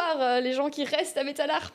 bonsoir les gens qui restent à Metal Harp.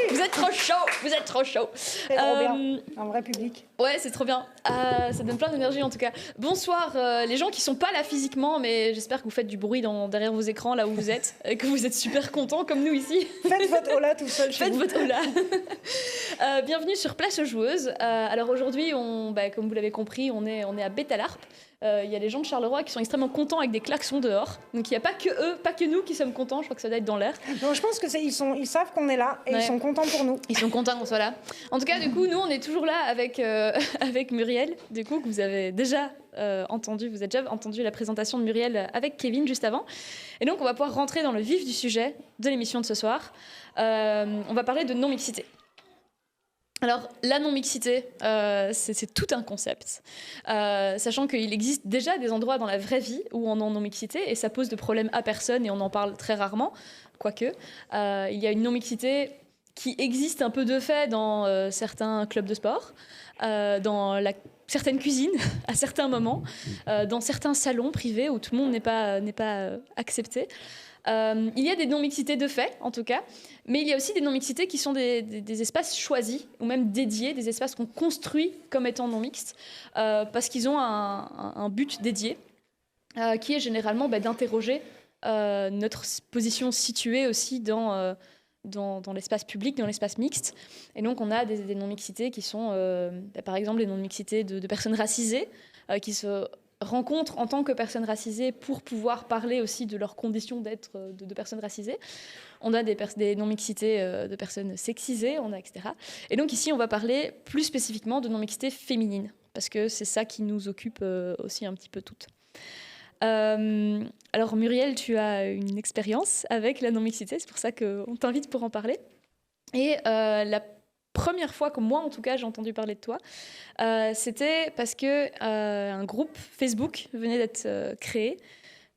Vous êtes trop chaud. C'est trop bien, un vrai public. Ouais, c'est trop bien. Ça donne plein d'énergie en tout cas. Bonsoir les gens qui sont pas là physiquement, mais j'espère que vous faites du bruit derrière vos écrans là où vous êtes, et que vous êtes super contents comme nous ici. Faites votre hola tout seul chez vous. Faites votre hola. Bienvenue sur Place Joueuse. Alors aujourd'hui, comme vous l'avez compris, on est à Metal Harp. Il y a les gens de Charleroi qui sont extrêmement contents avec des klaxons dehors. Donc il n'y a pas que eux, pas que nous qui sommes contents. Je crois que ça doit être dans l'air. Non, je pense que ils savent qu'on est là et ils sont contents pour nous. Ils sont contents qu'on soit là. En tout cas, du coup, nous, on est toujours là avec Muriel, du coup, que vous avez déjà entendu. Vous avez déjà entendu la présentation de Muriel avec Kevin juste avant. Et donc, on va pouvoir rentrer dans le vif du sujet de l'émission de ce soir. On va parler de non-mixité. Alors, la non-mixité, c'est tout un concept, sachant qu'il existe déjà des endroits dans la vraie vie où on est en non-mixité et ça pose de problème à personne et on en parle très rarement, quoique. Il y a une non-mixité qui existe un peu de fait dans certains clubs de sport, dans certaines cuisines à certains moments, dans certains salons privés où tout le monde n'est pas accepté. Il y a des non-mixités de fait, en tout cas, mais il y a aussi des non-mixités qui sont des espaces choisis, ou même dédiés, des espaces qu'on construit comme étant non-mixtes, parce qu'ils ont un but dédié, qui est généralement d'interroger notre position située aussi dans l'espace public, dans l'espace mixte. Et donc on a des non-mixités qui sont, par exemple, des non-mixités de personnes racisées, qui se rencontrent en tant que personnes racisées pour pouvoir parler aussi de leurs conditions d'être de personnes racisées. On a des non-mixités de personnes sexisées, etc. Et donc ici, on va parler plus spécifiquement de non-mixité féminine, parce que c'est ça qui nous occupe aussi un petit peu toutes. Alors Muriel, tu as une expérience avec la non-mixité, c'est pour ça qu'on t'invite pour en parler. Et la première fois que moi, en tout cas, j'ai entendu parler de toi, c'était parce que un groupe Facebook venait d'être créé,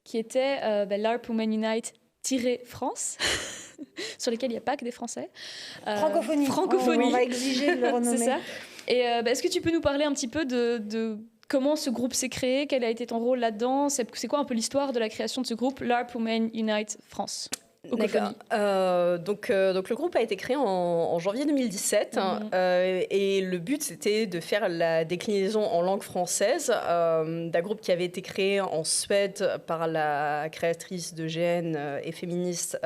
qui était LARP Women Unite-France, sur lesquels il n'y a pas que des Français. Francophonie. On va exiger de le renommer. C'est ça. Et est-ce que tu peux nous parler un petit peu de comment ce groupe s'est créé, quel a été ton rôle là-dedans, c'est quoi un peu l'histoire de la création de ce groupe LARP Women Unite France? D'accord. Donc le groupe a été créé en janvier 2017 et le but c'était de faire la déclinaison en langue française d'un groupe qui avait été créé en Suède par la créatrice de GN et féministe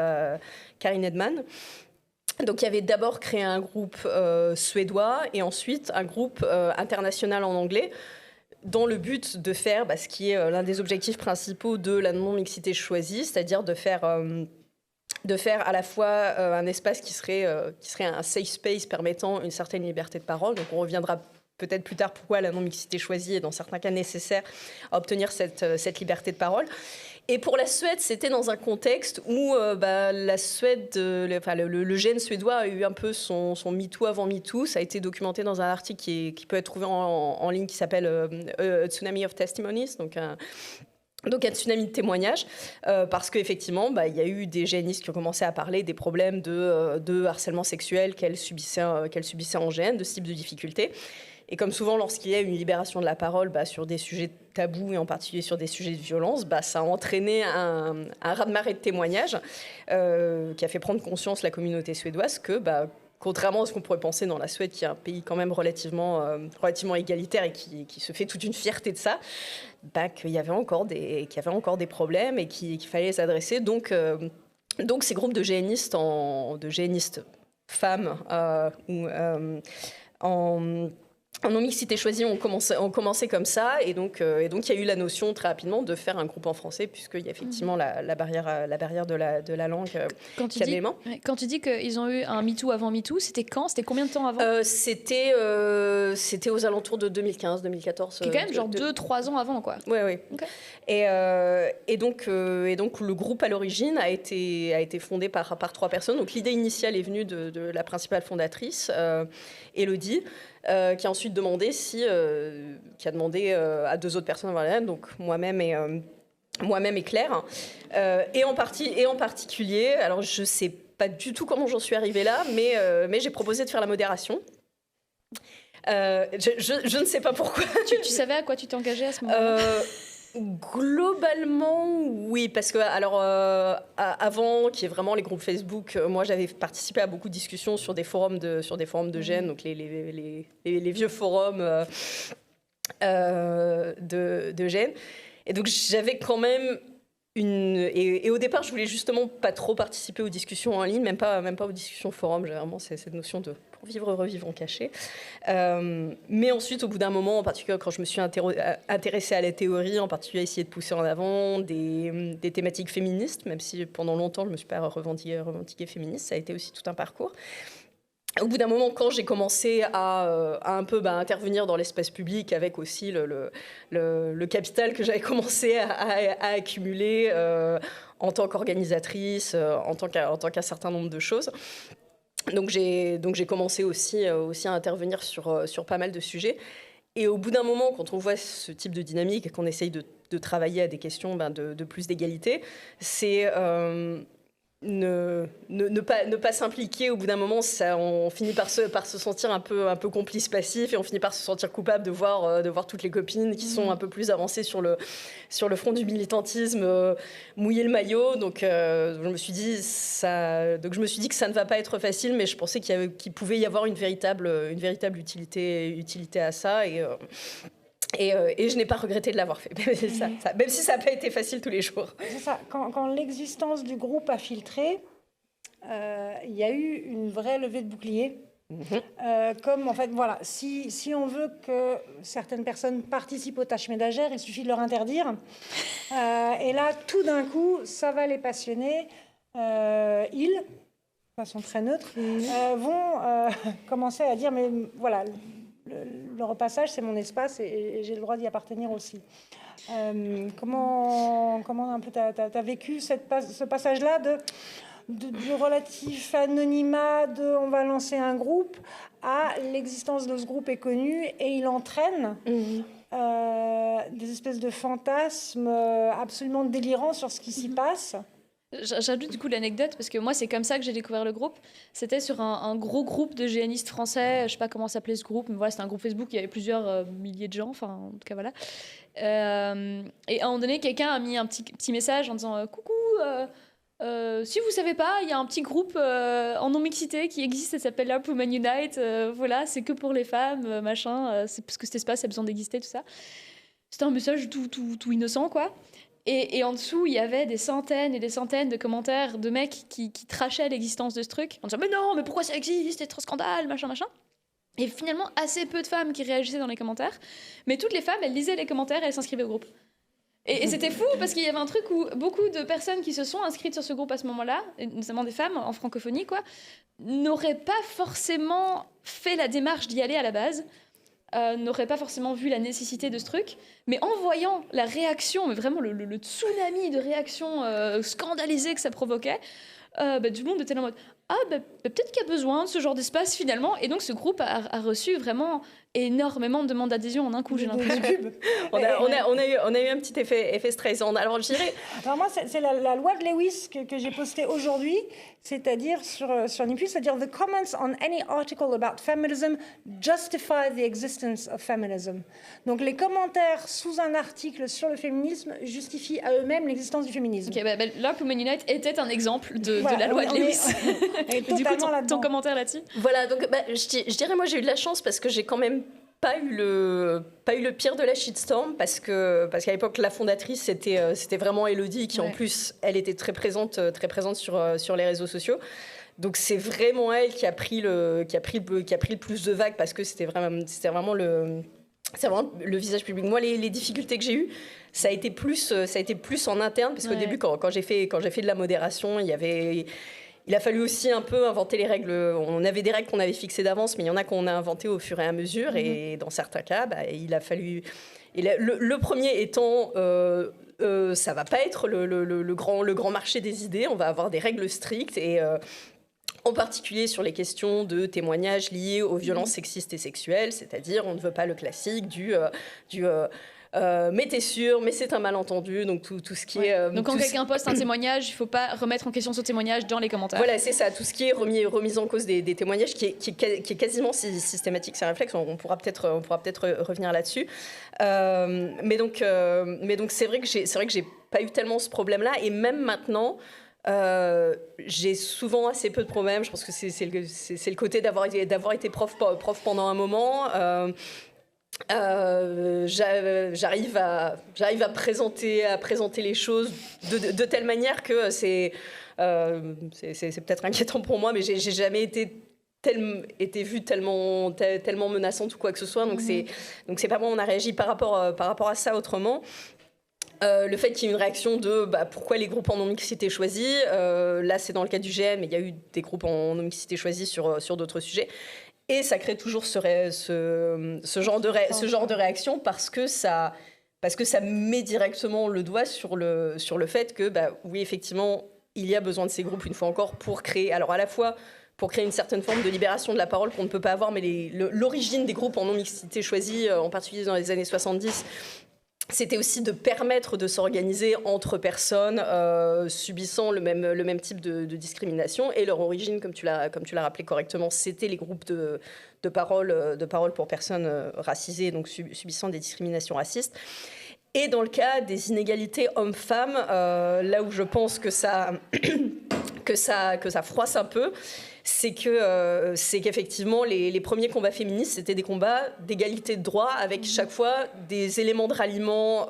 Karin Edman. Donc il y avait d'abord créé un groupe suédois et ensuite un groupe international en anglais, dans le but de faire ce qui est l'un des objectifs principaux de la non-mixité choisie, c'est-à-dire de faire à la fois un espace qui serait un safe space permettant une certaine liberté de parole. Donc on reviendra peut-être plus tard pourquoi la non-mixité choisie est dans certains cas nécessaire à obtenir cette liberté de parole. Et pour la Suède, c'était dans un contexte où la Suède, le GN suédois a eu un peu son MeToo avant MeToo. Ça a été documenté dans un article qui peut être trouvé en ligne qui s'appelle A Tsunami of Testimonies, donc un tsunami de témoignages, parce qu'effectivement, il y a eu des GNistes qui ont commencé à parler des problèmes de harcèlement sexuel qu'elles subissaient en GN, de ce type de difficultés. Et comme souvent, lorsqu'il y a une libération de la parole sur des sujets tabous, et en particulier sur des sujets de violence, ça a entraîné un raz-de-marée de témoignages qui a fait prendre conscience la communauté suédoise que, contrairement à ce qu'on pourrait penser dans la Suède, qui est un pays quand même relativement égalitaire et qui se fait toute une fierté de ça, qu'il y avait encore des problèmes et qu'il fallait les adresser. Donc ces groupes de GNistes femmes en non-mixité choisie ont commencé comme ça, et donc il y a eu la notion très rapidement de faire un groupe en français, puisqu'il y a effectivement la barrière de la langue qui a l'élément. Quand tu dis qu'ils ont eu un MeToo avant MeToo, c'était quand? C'était combien de temps avant? C'était aux alentours de 2015-2014. C'est quand même genre 2-3 ans avant, quoi. Oui. Okay. Et donc le groupe à l'origine a été fondé par 3 personnes. Donc l'idée initiale est venue de la principale fondatrice, Élodie, qui a ensuite demandé à 2 autres personnes, donc moi-même et Claire, et en particulier, alors je sais pas du tout comment j'en suis arrivée là, mais j'ai proposé de faire la modération. Je ne sais pas pourquoi. Tu savais à quoi tu t'engageais à ce moment-là? Globalement, oui, parce que alors avant, qu'il y ait vraiment les groupes Facebook, moi j'avais participé à beaucoup de discussions sur des forums de Gênes, donc les vieux forums de Gênes, et donc j'avais quand même et au départ, je voulais justement pas trop participer aux discussions en ligne, même pas aux discussions forum. J'ai vraiment cette notion de pour vivre, revivre en cachet. Mais ensuite, au bout d'un moment, en particulier quand je me suis intéressée à la théorie, en particulier à essayer de pousser en avant des thématiques féministes, même si pendant longtemps, je ne me suis pas revendiquée féministe, ça a été aussi tout un parcours. Au bout d'un moment, quand j'ai commencé à un peu intervenir dans l'espace public avec aussi le capital que j'avais commencé à accumuler en tant qu'organisatrice, en tant qu'un certain nombre de choses. Donc j'ai commencé aussi à intervenir sur pas mal de sujets. Et au bout d'un moment, quand on voit ce type de dynamique et qu'on essaye de travailler à des questions de plus d'égalité, c'est... Ne pas s'impliquer. Au bout d'un moment, on finit par se sentir un peu complice passif, et on finit par se sentir coupable de voir toutes les copines qui sont un peu plus avancées sur le front du militantisme mouiller le maillot. Donc je me suis dit que ça ne va pas être facile, mais je pensais qu'il pouvait y avoir une véritable utilité à ça, et je n'ai pas regretté de l'avoir fait, même si ça n'a pas été facile tous les jours. C'est ça. Quand l'existence du groupe a filtré, il y a eu une vraie levée de bouclier. Comme en fait, voilà, si on veut que certaines personnes participent aux tâches ménagères, il suffit de leur interdire. Et là, tout d'un coup, ça va les passionner. Ils, de façon très neutre, vont commencer à dire, mais voilà... Le repassage, c'est mon espace et j'ai le droit d'y appartenir aussi. Comment un peu t'as vécu ce passage-là du relatif anonymat de on va lancer un groupe à l'existence de ce groupe est connue et il entraîne des espèces de fantasmes absolument délirants sur ce qui s'y passe. J'ajoute du coup l'anecdote parce que moi c'est comme ça que j'ai découvert le groupe. C'était sur un gros groupe de géanistes français, je sais pas comment s'appelait ce groupe, mais voilà, c'était un groupe Facebook, il y avait plusieurs milliers de gens, enfin en tout cas voilà. Et à un moment donné, quelqu'un a mis un petit message en disant coucou, si vous savez pas, il y a un petit groupe en non-mixité qui existe, ça s'appelle Up Women Unite, voilà, c'est que pour les femmes, machin, c'est parce que cet espace a besoin d'exister, tout ça. C'était un message tout innocent, quoi. Et en dessous, il y avait des centaines et des centaines de commentaires de mecs qui trachaient l'existence de ce truc, en disant « Mais non, mais pourquoi ça existe? C'est trop scandale, machin, machin ». Et finalement, assez peu de femmes qui réagissaient dans les commentaires. Mais toutes les femmes, elles lisaient les commentaires et elles s'inscrivaient au groupe. Et c'était fou, parce qu'il y avait un truc où beaucoup de personnes qui se sont inscrites sur ce groupe à ce moment-là, et notamment des femmes en francophonie, quoi, n'auraient pas forcément fait la démarche d'y aller à la base. N'aurait pas forcément vu la nécessité de ce truc, mais en voyant la réaction, mais vraiment le tsunami de réactions scandalisées que ça provoquait, tout le monde était en mode peut-être qu'il y a besoin de ce genre d'espace finalement, et donc ce groupe a reçu vraiment énormément de demandes d'adhésion en un coup, j'ai l'impression. on a eu un petit effet Streisand. Alors je dirais... Alors moi, c'est la loi de Lewis que j'ai postée aujourd'hui, c'est-à-dire sur Nipus, c'est-à-dire the comments on any article about feminism justify the existence of feminism. Donc les commentaires sous un article sur le féminisme justifient à eux-mêmes l'existence du féminisme. Ok, Up Women Unite était un exemple de la loi de Lewis. Et du coup, ton commentaire là-dessus? Voilà, donc je dirais, moi j'ai eu de la chance parce que j'ai quand même pas eu le pire de la shitstorm, parce qu'à l'époque la fondatrice c'était vraiment Elodie, qui en plus elle était très présente sur les réseaux sociaux. Donc c'est vraiment elle qui a pris le plus de vagues, parce que c'était vraiment le visage public. Moi, les difficultés que j'ai eues, ça a été plus en interne, parce qu'au début, quand j'ai fait de la modération, il a fallu aussi un peu inventer les règles. On avait des règles qu'on avait fixées d'avance, mais il y en a qu'on a inventées au fur et à mesure. Et dans certains cas, il a fallu... Le premier étant... ça va pas être le grand marché des idées. On va avoir des règles strictes, et... en particulier sur les questions de témoignages liés aux violences sexistes et sexuelles, c'est-à-dire on ne veut pas le classique du mais t'es sûr, mais c'est un malentendu, donc tout ce qui est... donc quand quelqu'un poste un témoignage, il ne faut pas remettre en question ce témoignage dans les commentaires. Voilà, c'est ça, tout ce qui est remise en cause des témoignages, qui est quasiment systématique, c'est un réflexe, on pourra peut-être revenir là-dessus. Mais donc c'est vrai que j'ai pas eu tellement ce problème-là, et même maintenant... j'ai souvent assez peu de problèmes. Je pense que c'est le côté d'avoir été prof pendant un moment. J'arrive à présenter les choses de telle manière que c'est peut-être inquiétant pour moi, mais j'ai jamais été vue tellement menaçante ou quoi que ce soit. Donc c'est pas moi, on a réagi par rapport à ça autrement. Le fait qu'il y ait une réaction de pourquoi les groupes en non-mixité choisis, là c'est dans le cas du GM, mais il y a eu des groupes en non-mixité choisis sur d'autres sujets, et ça crée toujours ce genre de réaction parce que ça met directement le doigt sur le fait que oui, effectivement, il y a besoin de ces groupes une fois encore pour créer, alors à la fois pour créer une certaine forme de libération de la parole qu'on ne peut pas avoir, mais l'origine des groupes en non-mixité choisis, en particulier dans les années 70, c'était aussi de permettre de s'organiser entre personnes subissant le même type de discrimination. Et leur origine, comme tu l'as rappelé correctement, c'était les groupes de parole pour personnes racisées, donc subissant des discriminations racistes. Et dans le cas des inégalités hommes-femmes, là où je pense que ça froisse un peu, c'est qu'effectivement, les premiers combats féministes, c'était des combats d'égalité de droit, avec chaque fois des éléments de ralliement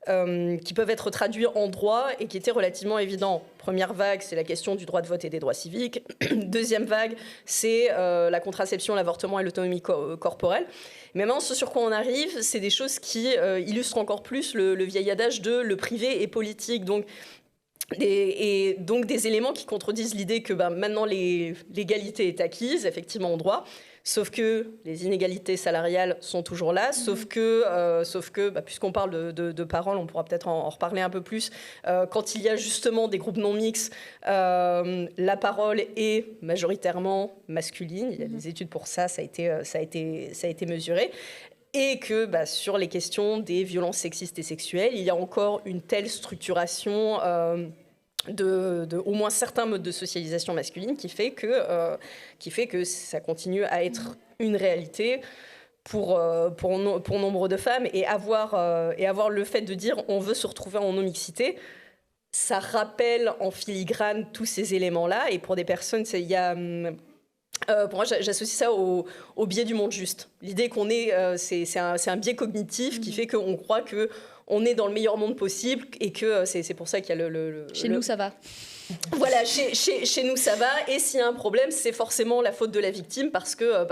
qui peuvent être traduits en droit et qui étaient relativement évidents. Première vague, c'est la question du droit de vote et des droits civiques. Deuxième vague, c'est la contraception, l'avortement et l'autonomie corporelle. Mais maintenant, ce sur quoi on arrive, c'est des choses qui illustrent encore plus le vieil adage de le privé est politique. Donc des éléments qui contredisent l'idée que maintenant l'égalité est acquise, effectivement, en droit, sauf que les inégalités salariales sont toujours là, sauf que puisqu'on parle de parole, on pourra peut-être en reparler un peu plus, quand il y a justement des groupes non mixtes, la parole est majoritairement masculine, il y a des études pour ça, ça a été mesuré. Et que sur les questions des violences sexistes et sexuelles, il y a encore une telle structuration de au moins certains modes de socialisation masculine qui fait que ça continue à être une réalité pour nombre de femmes. Et avoir le fait de dire on veut se retrouver en non-mixité, ça rappelle en filigrane tous ces éléments-là. Et pour des personnes, il y a... pour moi, j'associe ça au biais du monde juste. L'idée qu'on est, c'est un biais cognitif qui fait qu'on croit qu'on est dans le meilleur monde possible et que c'est pour ça qu'il y a Chez nous, ça va. Voilà, chez nous, ça va. Et s'il y a un problème, c'est forcément la faute de la victime parce que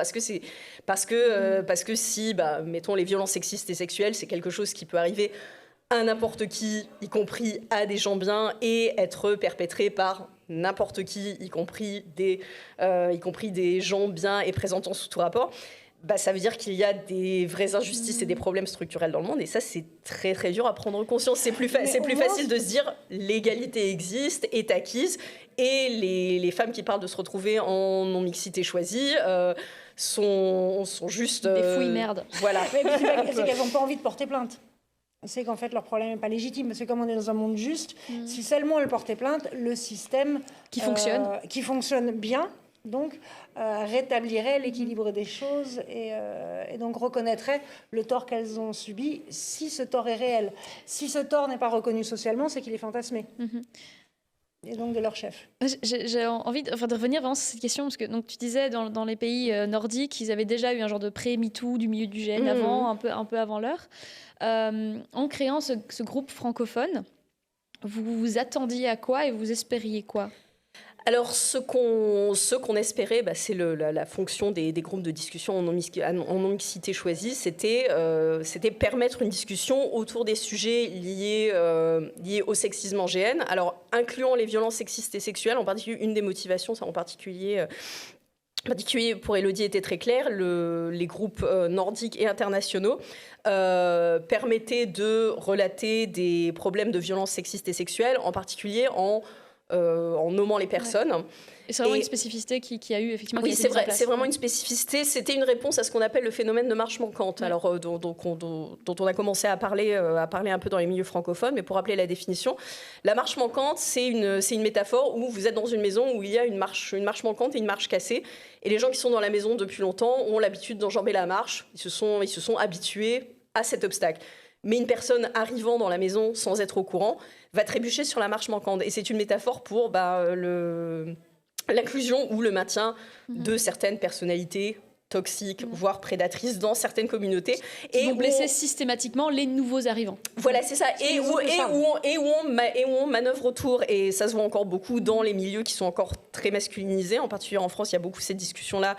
si, mettons, les violences sexistes et sexuelles, c'est quelque chose qui peut arriver à n'importe qui, y compris à des gens bien, et être perpétré par n'importe qui, y compris des gens bien et présentant sous tout rapport, ça veut dire qu'il y a des vraies injustices et des problèmes structurels dans le monde. Et ça, c'est très, très dur à prendre conscience. C'est plus facile de se dire l'égalité existe, est acquise, et les femmes qui parlent de se retrouver en non-mixité choisie sont juste... des fouilles merde. Voilà. C'est qu'elles n'ont pas envie de porter plainte. C'est qu'en fait, leur problème n'est pas légitime. Parce que comme on est dans un monde juste, si seulement elles portaient plainte, le système... qui fonctionne bien, donc rétablirait l'équilibre des choses et donc reconnaîtrait le tort qu'elles ont subi si ce tort est réel. Si ce tort n'est pas reconnu socialement, c'est qu'il est fantasmé. Et donc de leur chef. J'ai envie de revenir vraiment sur cette question, parce que donc, tu disais dans les pays nordiques, ils avaient déjà eu un genre de pré-MeToo du milieu du GN avant, un peu avant l'heure. En créant ce groupe francophone, vous vous attendiez à quoi et vous espériez quoi ? Alors, ce qu'on espérait, c'est la fonction des groupes de discussion en non-mixité choisie, c'était permettre une discussion autour des sujets liés au sexisme en GN. Alors, incluant les violences sexistes et sexuelles, en particulier, une des motivations, ça en particulier pour Élodie était très clair, les groupes nordiques et internationaux permettaient de relater des problèmes de violences sexistes et sexuelles, en particulier en en nommant les personnes. Et c'est vraiment une spécificité qui a eu effectivement. Oui, c'est vrai, c'est vraiment une spécificité. C'était une réponse à ce qu'on appelle le phénomène de marche manquante, alors dont on a commencé à parler un peu dans les milieux francophones. Mais pour rappeler la définition, la marche manquante, c'est une métaphore où vous êtes dans une maison où il y a une marche manquante et une marche cassée. Et les gens qui sont dans la maison depuis longtemps ont l'habitude d'enjamber la marche. Ils se sont habitués à cet obstacle. Mais une personne arrivant dans la maison sans être au courant va trébucher sur la marche manquante. Et c'est une métaphore pour l'inclusion ou le maintien de certaines personnalités toxiques, voire prédatrices dans certaines communautés. Qui vont blesser systématiquement les nouveaux arrivants. Voilà, c'est ça. Et où on manœuvre autour. Et ça se voit encore beaucoup dans les milieux qui sont encore très masculinisés. En particulier en France, il y a beaucoup cette discussion-là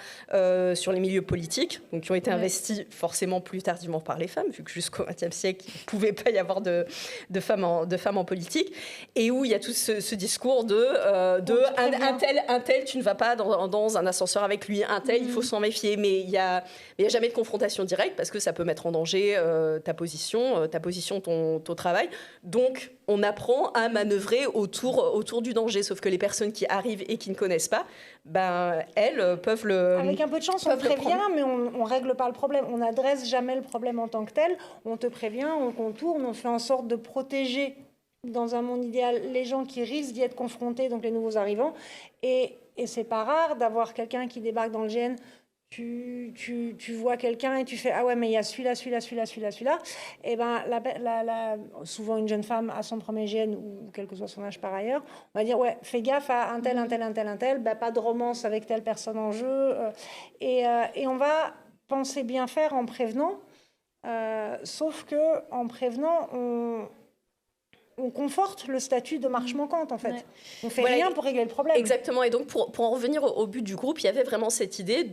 sur les milieux politiques, donc qui ont été investis forcément plus tardivement par les femmes, vu que jusqu'au XXe siècle, il ne pouvait pas y avoir de femmes en politique. Et où il y a tout ce discours un tel, tu ne vas pas dans un ascenseur avec lui, un tel, il faut s'en méfier. Mais il n'y a jamais de confrontation directe parce que ça peut mettre en danger ta position, ton travail. Donc, on apprend à manœuvrer autour du danger. Sauf que les personnes qui arrivent et qui ne connaissent pas, elles peuvent le... Avec un peu de chance, on prévient, mais on ne règle pas le problème. On n'adresse jamais le problème en tant que tel. On te prévient, on contourne, on fait en sorte de protéger, dans un monde idéal, les gens qui risquent d'y être confrontés, donc les nouveaux arrivants. Et c'est pas rare d'avoir quelqu'un qui débarque dans le GN. Tu vois quelqu'un et tu fais « Ah ouais, mais il y a celui-là. » Et souvent, une jeune femme à son premier GN, ou quel que soit son âge par ailleurs, on va dire « Ouais, fais gaffe à un tel. Pas de romance avec telle personne en jeu. » Et on va penser bien faire en prévenant. Sauf qu'en prévenant, on conforte le statut de marche manquante, en fait. Ouais. On ne fait rien pour régler le problème. Exactement. Et donc, pour en revenir au but du groupe, il y avait vraiment cette idée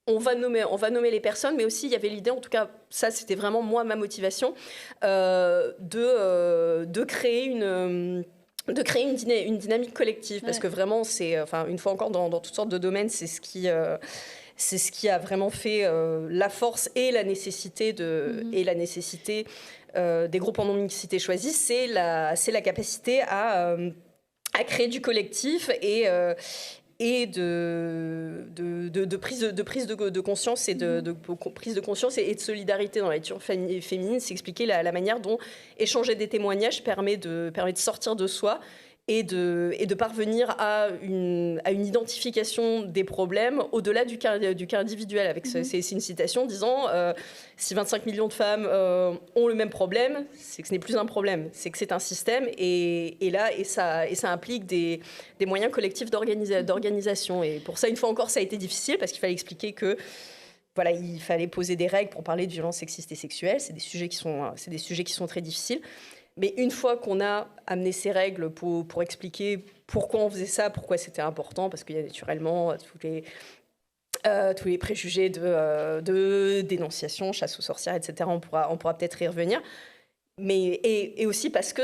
on va nommer les personnes, mais aussi il y avait l'idée, en tout cas, ça c'était vraiment moi ma motivation, de créer une dynamique collective, parce que vraiment, une fois encore, dans toutes sortes de domaines, c'est ce qui a vraiment fait la force et la nécessité des groupes en non-mixité choisis, c'est la capacité à créer du collectif et de prise de conscience et de prise de conscience et de solidarité dans la lecture féminine. C'est expliquer la manière dont échanger des témoignages permet de sortir de soi et de parvenir à une identification des problèmes au-delà du cas individuel. C'est une citation disant si 25 millions de femmes ont le même problème, c'est que ce n'est plus un problème, c'est que c'est un système et ça implique des moyens collectifs d'organisation. Et pour ça, une fois encore, ça a été difficile parce qu'il fallait expliquer que il fallait poser des règles pour parler de violences sexistes et sexuelles. C'est des sujets qui sont très difficiles. Mais une fois qu'on a amené ces règles pour expliquer pourquoi on faisait ça, pourquoi c'était important, parce qu'il y a naturellement tous les préjugés de dénonciation, chasse aux sorcières, etc. On pourra peut-être y revenir. Mais et aussi parce que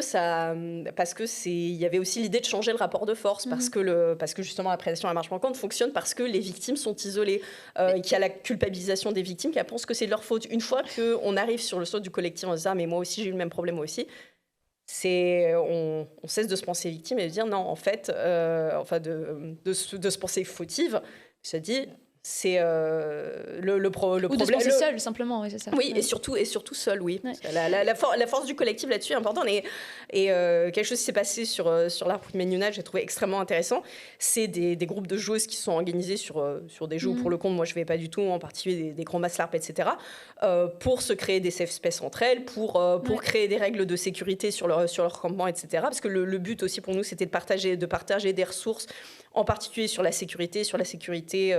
il y avait aussi l'idée de changer le rapport de force, parce que justement la prédation à la marche manquante fonctionne parce que les victimes sont isolées, qu'il y a la culpabilisation des victimes qui pensent que c'est de leur faute. Une fois qu'on arrive sur le sol du collectif, on se dit mais moi aussi j'ai eu le même problème, moi aussi. On cesse de se penser victime et de dire non, en fait, de se penser fautive, se dit c'est le problème. Ou de se penser seul, simplement, oui, c'est ça. Oui, et surtout seul, oui. Ouais. La force du collectif là-dessus est importante. Et quelque chose qui s'est passé sur l'art Women Unite, j'ai trouvé extrêmement intéressant. C'est des groupes de joueuses qui sont organisés sur des jeux où, pour le compte, moi, je ne vais pas du tout, en particulier des combats SLARP, etc., pour se créer des safe spaces entre elles, pour créer des règles de sécurité sur leur campement, etc. Parce que le but aussi pour nous, c'était de partager des ressources, en particulier sur la sécurité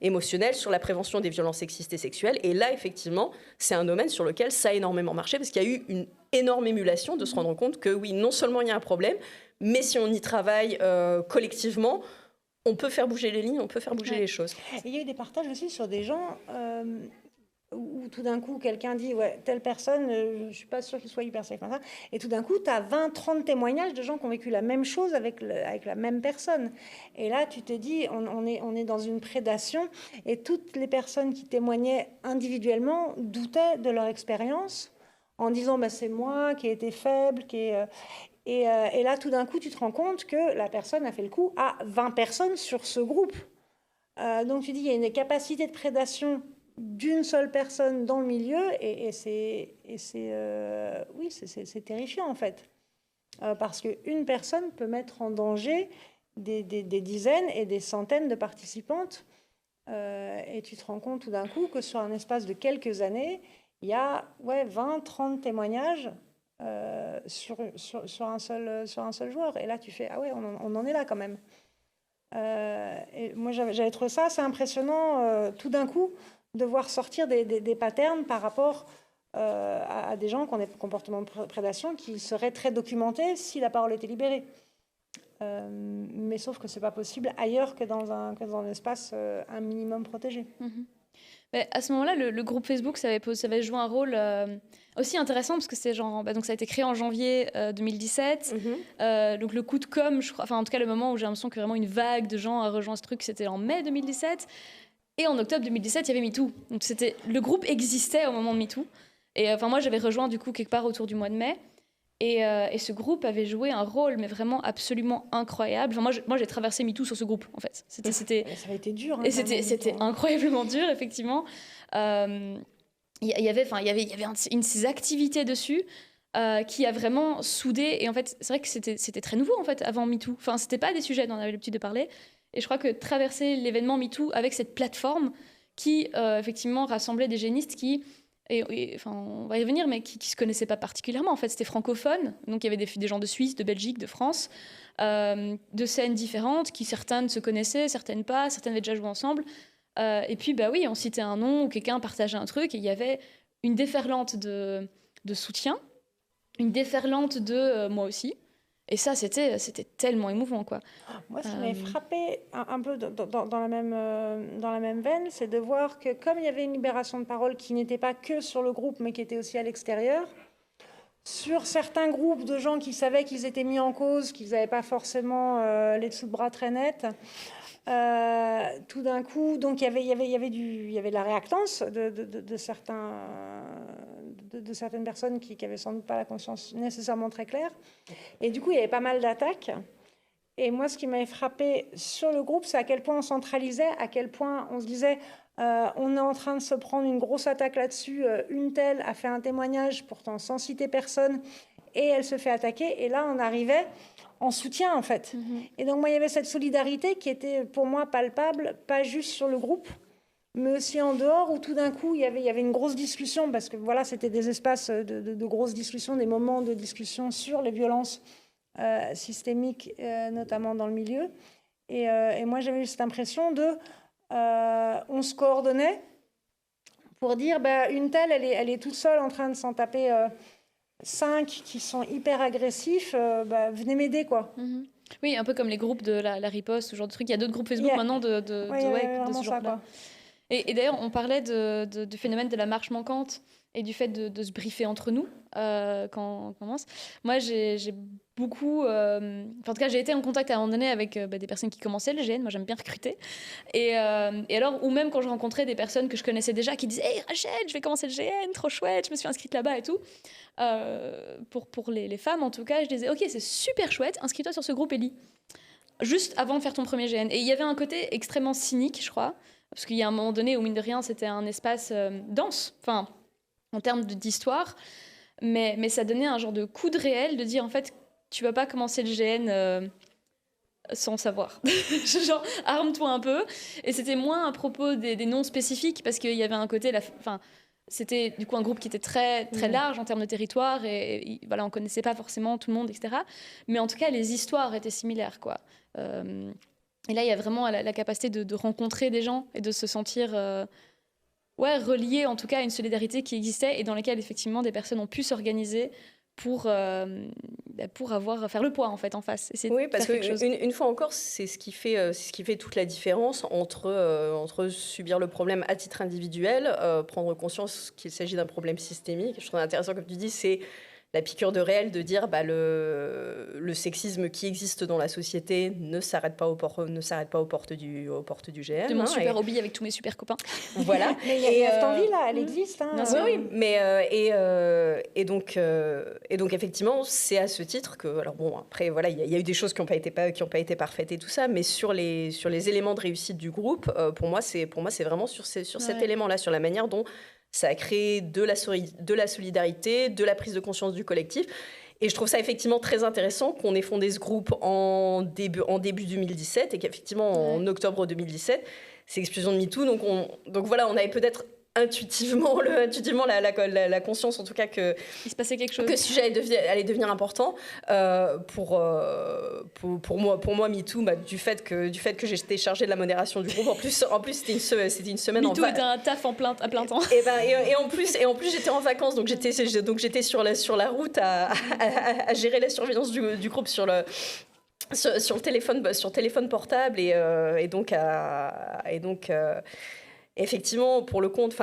émotionnelle, sur la prévention des violences sexistes et sexuelles. Et là, effectivement, c'est un domaine sur lequel ça a énormément marché, parce qu'il y a eu une énorme émulation de se rendre compte que oui, non seulement il y a un problème, mais si on y travaille collectivement, on peut faire bouger les lignes, on peut faire bouger les choses. Et il y a eu des partages aussi sur des gens où tout d'un coup, quelqu'un dit « ouais, telle personne, je ne suis pas sûre qu'il soit hyper safe ». Et tout d'un coup, tu as 20-30 témoignages de gens qui ont vécu la même chose avec la même personne. Et là, tu te dis, on est dans une prédation. Et toutes les personnes qui témoignaient individuellement doutaient de leur expérience en disant c'est moi qui ai été faible. Et là, tout d'un coup, tu te rends compte que la personne a fait le coup à 20 personnes sur ce groupe. Donc tu dis, il y a une capacité de prédation d'une seule personne dans le milieu, et c'est terrifiant en fait. Parce qu'une personne peut mettre en danger des dizaines et des centaines de participantes. Et tu te rends compte tout d'un coup que sur un espace de quelques années, il y a 20-30 témoignages sur un seul joueur. Et là, tu fais, ah ouais, on en est là quand même. Et moi, j'avais trouvé ça assez impressionnant, tout d'un coup, de voir sortir des patterns par rapport à des gens qui ont des comportements de prédation qui seraient très documentés si la parole était libérée. Mais sauf que ce n'est pas possible ailleurs que dans un espace un minimum protégé. Mais à ce moment-là, le groupe Facebook, ça avait joué un rôle aussi intéressant parce que c'est genre, donc ça a été créé en janvier 2017. Donc le coup de com', je crois, enfin en tout cas le moment où j'ai l'impression que vraiment une vague de gens a rejoint ce truc, c'était en mai 2017. Et en octobre 2017, il y avait MeToo. Donc le groupe existait au moment de MeToo. Et enfin moi j'avais rejoint du coup quelque part autour du mois de mai. Et ce groupe avait joué un rôle, mais vraiment absolument incroyable. Enfin, moi, j'ai traversé MeToo sur ce groupe, en fait. Ça a été dur. Hein, et c'était incroyablement dur, effectivement. Il y avait ces activités dessus qui a vraiment soudé. Et en fait, c'est vrai que c'était très nouveau, en fait, avant MeToo. Enfin, c'était pas des sujets dont on avait l'habitude de parler. Et je crois que traverser l'événement MeToo avec cette plateforme qui, effectivement, rassemblait des génistes qui... enfin, on va y revenir, mais qui ne se connaissaient pas particulièrement. En fait, c'était francophone. Donc, il y avait des gens de Suisse, de Belgique, de France, de scènes différentes, qui certaines se connaissaient, certaines pas, certaines avaient déjà joué ensemble. Et puis, bah oui, on citait un nom, ou quelqu'un partageait un truc, et il y avait une déferlante de soutien, une déferlante de moi aussi. Et ça, c'était tellement émouvant, quoi. Moi, ce qui m'avait frappé un peu dans la même veine, c'est de voir que comme il y avait une libération de parole qui n'était pas que sur le groupe, mais qui était aussi à l'extérieur, sur certains groupes de gens qui savaient qu'ils étaient mis en cause, qu'ils n'avaient pas forcément les dessous de bras très nets, tout d'un coup, donc il y avait de la réactance de certaines personnes qui n'avaient sans doute pas la conscience nécessairement très claire. Et du coup, il y avait pas mal d'attaques. Et moi, ce qui m'avait frappé sur le groupe, c'est à quel point on centralisait, à quel point on se disait on est en train de se prendre une grosse attaque là-dessus. Une telle a fait un témoignage, pourtant sans citer personne, et elle se fait attaquer. Et là, on arrivait en soutien, en fait. Et donc, moi, il y avait cette solidarité qui était, pour moi, palpable, pas juste sur le groupe, mais aussi en dehors, où tout d'un coup, il y avait une grosse discussion, parce que voilà, c'était des espaces de grosses discussions, des moments de discussion sur les violences systémiques, notamment dans le milieu. Et moi, j'avais eu cette impression on se coordonnait pour dire, une telle, elle est toute seule en train de s'en taper 5 qui sont hyper agressifs, venez m'aider, quoi. Oui, un peu comme les groupes de la riposte, ce genre de truc. Il y a d'autres groupes Facebook maintenant de ce genre-là. Et d'ailleurs, on parlait du phénomène de la marche manquante et du fait de se briefer entre nous quand on commence. Moi, j'ai beaucoup... en tout cas, j'ai été en contact à un moment donné avec des personnes qui commençaient le GN. Moi, j'aime bien recruter. Et alors, ou même quand je rencontrais des personnes que je connaissais déjà qui disaient « Hey Rachel, je vais commencer le GN, trop chouette, je me suis inscrite là-bas et tout. » Pour les femmes, en tout cas, je disais « Ok, c'est super chouette, inscris-toi sur ce groupe, Ellie. » Juste avant de faire ton premier GN. Et il y avait un côté extrêmement cynique, je crois. Parce qu'il y a un moment donné où, mine de rien, c'était un espace dense, enfin, en termes d'histoire, mais ça donnait un genre de coup de réel de dire, en fait, tu vas pas commencer le GN sans savoir. Genre, arme-toi un peu. Et c'était moins à propos des noms spécifiques, parce qu'il y avait un côté... c'était du coup un groupe qui était très, très large en termes de territoire, et voilà, on connaissait pas forcément tout le monde, etc. Mais en tout cas, les histoires étaient similaires, quoi. Et là, il y a vraiment la capacité de rencontrer des gens et de se sentir relié, en tout cas, à une solidarité qui existait et dans laquelle, effectivement, des personnes ont pu s'organiser pour faire le poids, en fait, en face. Oui, parce qu'une fois encore, c'est ce qui fait toute la différence entre subir le problème à titre individuel, prendre conscience qu'il s'agit d'un problème systémique. Je trouve intéressant, comme tu dis, c'est la piqûre de réel de dire le sexisme qui existe dans la société ne s'arrête pas aux portes du GN. De mon super hobby avec tous mes super copains. Voilà. Mais il y a cette envie là, elle existe. Hein, oui, mais et donc effectivement, c'est à ce titre que alors bon après voilà, il y a eu des choses qui n'ont pas été parfaites et tout ça, mais sur les éléments de réussite du groupe, pour moi c'est vraiment sur cet élément-là, sur la manière dont ça a créé de la solidarité, de la prise de conscience du collectif. Et je trouve ça effectivement très intéressant qu'on ait fondé ce groupe en début 2017 et qu'effectivement en octobre 2017, c'est l'explosion de MeToo. Donc voilà, on avait peut-être intuitivement la conscience en tout cas que il se passait quelque chose, que ce sujet allait devenir important pour moi MeToo, du fait que j'étais chargée de la modération du groupe. En plus c'était une semaine MeToo était un taf à plein temps. Et en plus j'étais en vacances, donc j'étais sur la route à gérer la surveillance du groupe sur le téléphone portable et donc effectivement, pour le compte,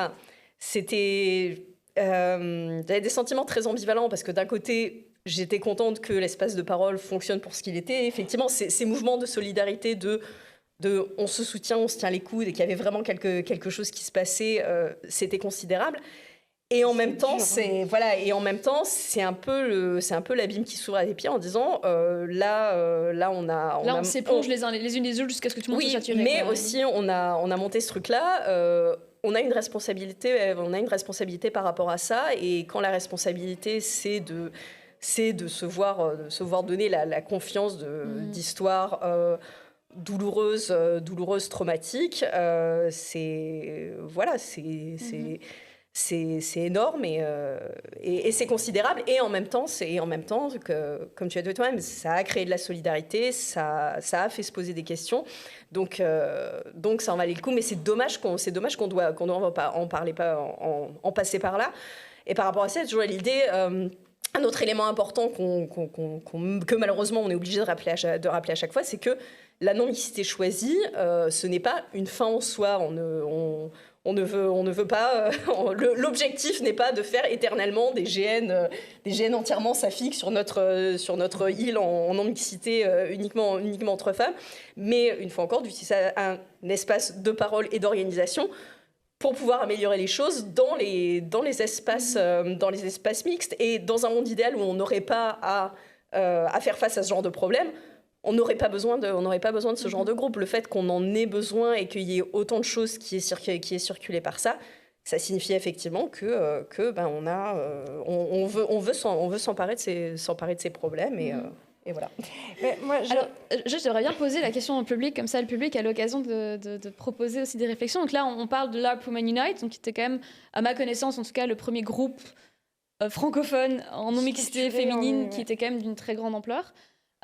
j'avais des sentiments très ambivalents parce que d'un côté, j'étais contente que l'espace de parole fonctionne pour ce qu'il était. Effectivement, ces mouvements de solidarité, de on se soutient, on se tient les coudes et qu'il y avait vraiment quelque chose qui se passait, c'était considérable. Et en même temps, c'est un peu l'abîme qui s'ouvre à des pieds en disant là on s'éponge les unes les autres jusqu'à ce que tout le monde soit saturé. Mais aussi on a monté ce truc-là. On a une responsabilité par rapport à ça. Et quand la responsabilité c'est de se voir donner la confiance d'histoires douloureuses, traumatiques, c'est énorme et c'est considérable. Et en même temps, comme tu as dit toi-même, ça a créé de la solidarité, ça a fait se poser des questions. Donc ça en valait le coup. Mais c'est dommage qu'on doit en parler, pas en passer par là. Et par rapport à ça, toujours l'idée. Un autre élément important que malheureusement on est obligé de rappeler à chaque fois, c'est que la non-mixité choisie, ce n'est pas une fin en soi. On ne veut pas. L'objectif n'est pas de faire éternellement des GN entièrement saphiques sur notre île en non-mixité uniquement entre femmes, mais une fois encore d'utiliser un espace de parole et d'organisation pour pouvoir améliorer les choses dans les espaces mixtes. Et dans un monde idéal où on n'aurait pas à faire face à ce genre de problème, on n'aurait pas besoin de ce genre de groupe. Le fait qu'on en ait besoin et qu'il y ait autant de choses qui est circulé par ça signifie effectivement que on veut s'emparer de ces problèmes et voilà. Mais moi, j'aimerais bien poser la question au public, comme ça le public a l'occasion de proposer aussi des réflexions. Donc là, on parle de l'Arab Women Unite, donc qui était quand même, à ma connaissance en tout cas, le premier groupe francophone en non-mixité féminine qui était quand même d'une très grande ampleur.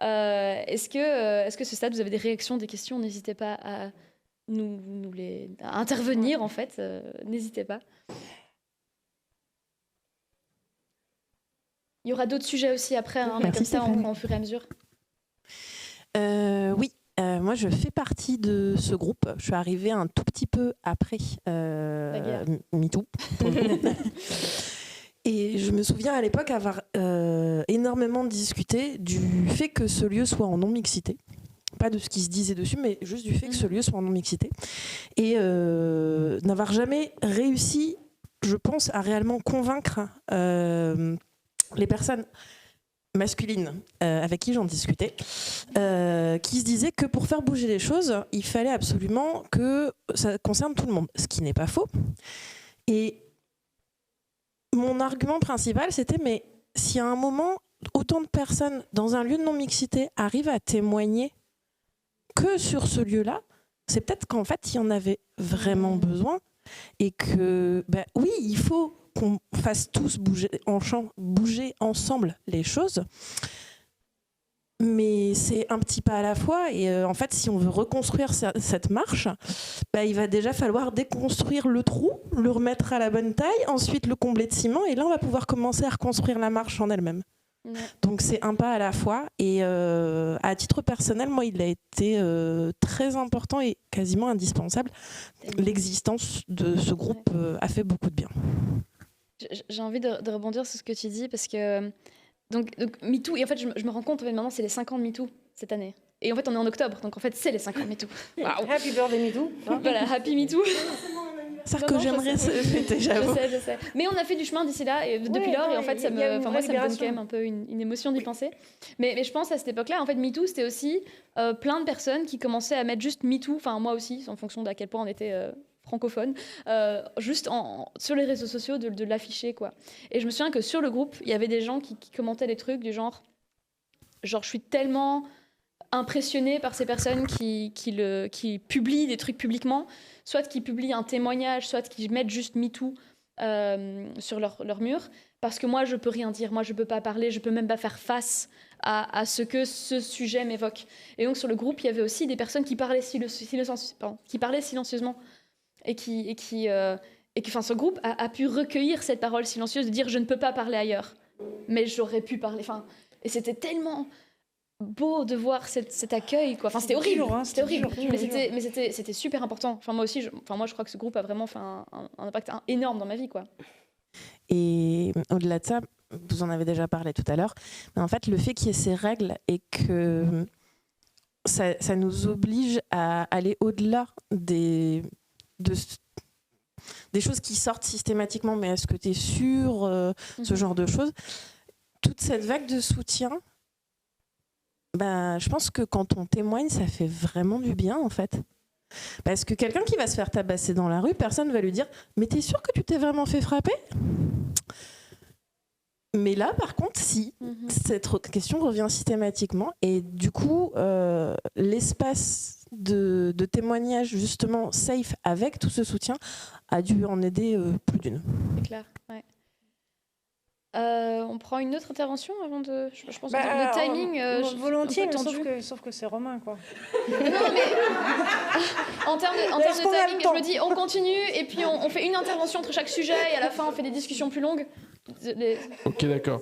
Est-ce que ce stade, vous avez des réactions, des questions? N'hésitez pas à à intervenir en fait. N'hésitez pas. Il y aura d'autres sujets aussi après, mais comme ça, on prend au fur et à mesure. Oui, moi je fais partie de ce groupe. Je suis arrivée un tout petit peu après MeToo. Et je me souviens à l'époque avoir énormément discuté du fait que ce lieu soit en non-mixité. Pas de ce qui se disait dessus, mais juste du fait que ce lieu soit en non-mixité. Et n'avoir jamais réussi, je pense, à réellement convaincre les personnes masculines avec qui j'en discutais, qui se disaient que pour faire bouger les choses, il fallait absolument que ça concerne tout le monde, ce qui n'est pas faux. Et mon argument principal, c'était mais si à un moment, autant de personnes dans un lieu de non-mixité arrivent à témoigner que sur ce lieu-là, c'est peut-être qu'en fait, il y en avait vraiment besoin et que, oui, il faut qu'on fasse tous bouger ensemble les choses, mais c'est un petit pas à la fois. Et en fait, si on veut reconstruire cette marche, il va déjà falloir déconstruire le trou, le remettre à la bonne taille, ensuite le combler de ciment, et là, on va pouvoir commencer à reconstruire la marche en elle-même. Ouais. Donc c'est un pas à la fois. Et à titre personnel, moi, il a été très important et quasiment indispensable. L'existence de ce groupe a fait beaucoup de bien. J'ai envie de rebondir sur ce que tu dis parce que donc MeToo, et en fait je me rends compte maintenant c'est les 5 ans de MeToo cette année. Et en fait on est en octobre, donc en fait c'est les 5 ans de MeToo. Wow. Happy birthday MeToo. Voilà, Happy MeToo. C'est ça que j'aimerais fêter, j'avoue. Je sais. Mais on a fait du chemin d'ici là, et depuis lors, et en fait, moi, ça me donne quand même un peu une émotion d'y penser. Mais je pense à cette époque-là, en fait, MeToo, c'était aussi plein de personnes qui commençaient à mettre juste MeToo, enfin moi aussi, en fonction d'à quel point on était francophone, juste sur les réseaux sociaux, de l'afficher, quoi. Et je me souviens que sur le groupe, il y avait des gens qui commentaient des trucs du genre, je suis tellement impressionnée par ces personnes qui publient des trucs publiquement, soit qui publient un témoignage, soit qui mettent juste MeToo sur leur mur, parce que moi je peux rien dire, moi je peux pas parler, je peux même pas faire face à ce que ce sujet m'évoque. Et donc sur le groupe, il y avait aussi des personnes qui parlaient silencieusement et enfin ce groupe a pu recueillir cette parole silencieuse de dire je ne peux pas parler ailleurs, mais j'aurais pu parler. Enfin, et c'était tellement beau de voir cet accueil, quoi. Enfin, c'était horrible, c'était horrible, mais c'était super important. Enfin, moi aussi, moi je crois que ce groupe a vraiment fait un impact énorme dans ma vie, quoi. Et au-delà de ça, vous en avez déjà parlé tout à l'heure, mais en fait le fait qu'il y ait ces règles et que ça nous oblige à aller au-delà des choses qui sortent systématiquement, mais est-ce que tu es sûr, ce genre de choses, toute cette vague de soutien, je pense que quand on témoigne, ça fait vraiment du bien, en fait. Parce que quelqu'un qui va se faire tabasser dans la rue, personne ne va lui dire « Mais t'es sûr que tu t'es vraiment fait frapper ?» Mais là, par contre, si, cette question revient systématiquement. Et du coup, l'espace de témoignage, justement, safe, avec tout ce soutien, a dû en aider plus d'une. C'est clair, ouais. On prend une autre intervention avant de... Je pense que le timing... volontiers, mais sauf que c'est Romain, quoi. Non, mais... en termes de timing, je me dis, on continue, et puis on fait une intervention entre chaque sujet, et à la fin, on fait des discussions plus longues. Ok, d'accord.